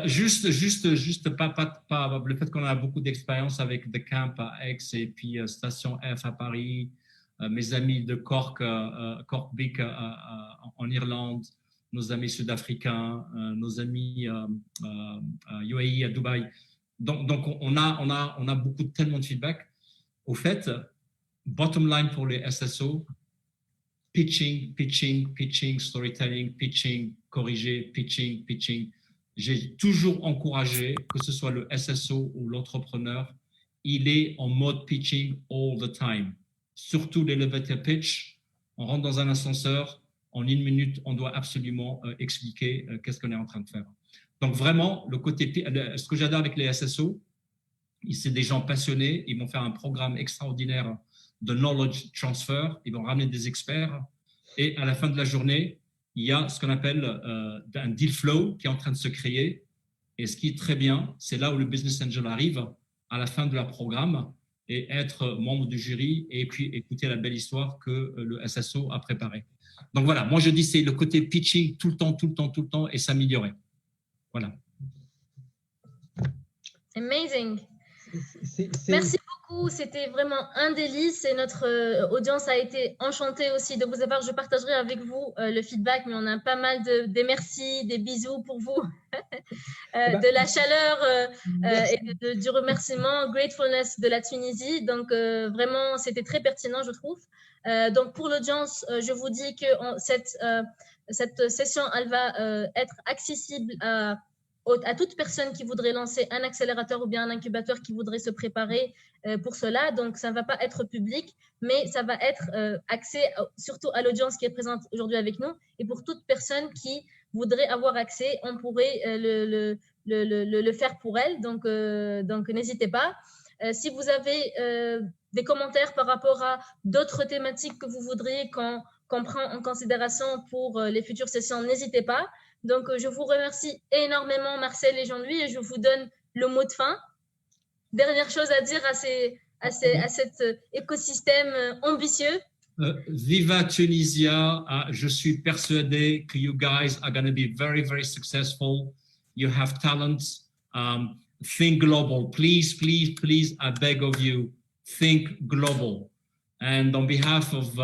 Juste pas le fait qu'on a beaucoup d'expérience avec The Camp à Aix et puis Station F à Paris, mes amis de Cork Big en Irlande, nos amis sud-africains, nos amis UAE à Dubaï. Donc on a tellement de feedback. Au fait, bottom line pour les SSO, pitching, storytelling, pitching, corriger, pitching. J'ai toujours encouragé, que ce soit le SSO ou l'entrepreneur, il est en mode pitching all the time. Surtout l'elevator pitch, on rentre dans un ascenseur, en 1 minute, on doit absolument expliquer qu'est-ce qu'on est en train de faire. Donc vraiment, ce que j'adore avec les SSO, c'est des gens passionnés, ils vont faire un programme extraordinaire de knowledge transfer, ils vont ramener des experts et à la fin de la journée, il y a ce qu'on appelle un deal flow qui est en train de se créer et ce qui est très bien, c'est là où le business angel arrive à la fin de leur programme et être membre du jury et puis écouter la belle histoire que le SSO a préparée. Donc voilà, moi je dis c'est le côté pitching tout le temps et s'améliorer. Voilà. Amazing. Merci beaucoup. beaucoup. C'était vraiment un délice et notre audience a été enchantée aussi de vous avoir. Je partagerai avec vous le feedback, mais on a pas mal des merci, des bisous pour vous, de la chaleur et du remerciement, gratefulness de la Tunisie. Donc, vraiment, c'était très pertinent, je trouve. Donc, pour l'audience, je vous dis que cette session, elle va être accessible à toute personne qui voudrait lancer un accélérateur ou bien un incubateur qui voudrait se préparer pour cela. Donc, ça ne va pas être public, mais ça va être accès surtout à l'audience qui est présente aujourd'hui avec nous. Et pour toute personne qui voudrait avoir accès, on pourrait le faire pour elle. Donc n'hésitez pas. Si vous avez des commentaires par rapport à d'autres thématiques que vous voudriez qu'on prend en considération pour les futures sessions, n'hésitez pas. Donc, je vous remercie énormément, Marcel et Jean-Louis, et je vous donne le mot de fin. Dernière chose à dire à cet écosystème ambitieux. Viva Tunisia. Je suis persuadé que you guys are going to be very, very successful. You have talent. Think global. Please, please, please, I beg of you, think global. And on behalf of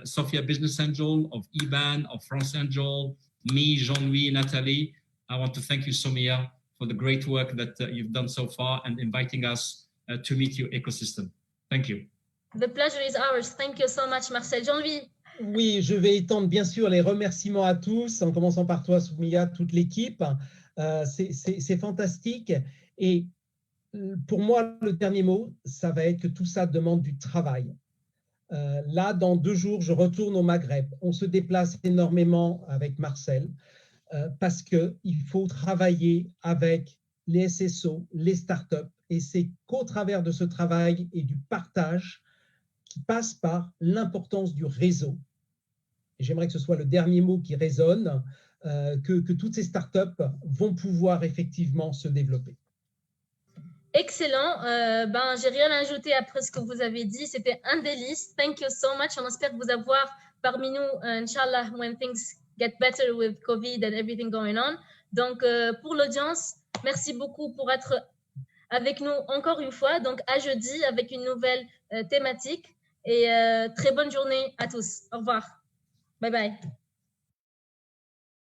Sophia Business Angel, of IBAN, of France Angel, me, Jean-Louis, Nathalie, I want to thank you, Soumya, for the great work that you've done so far and inviting us to meet your ecosystem. Thank you. The pleasure is ours. Thank you so much, Marcel. Jean-Louis. Oui, je vais étendre bien sûr les remerciements à tous, en commençant par toi, Soumya, toute l'équipe. C'est fantastique. Et pour moi, le dernier mot, ça va être que tout ça demande du travail. Là, dans 2 jours, je retourne au Maghreb. On se déplace énormément avec Marcel parce qu'il faut travailler avec les SSO, les startups. Et c'est qu'au travers de ce travail et du partage qui passe par l'importance du réseau. J'aimerais que ce soit le dernier mot qui résonne, que toutes ces startups vont pouvoir effectivement se développer. Excellent. J'ai rien à ajouter après ce que vous avez dit. C'était un délice. Thank you so much. On espère vous avoir parmi nous, Inch'Allah, when things get better with COVID and everything going on. Donc, pour l'audience, merci beaucoup pour être avec nous encore une fois. Donc, à jeudi avec une nouvelle thématique. Et très bonne journée à tous. Au revoir. Bye bye.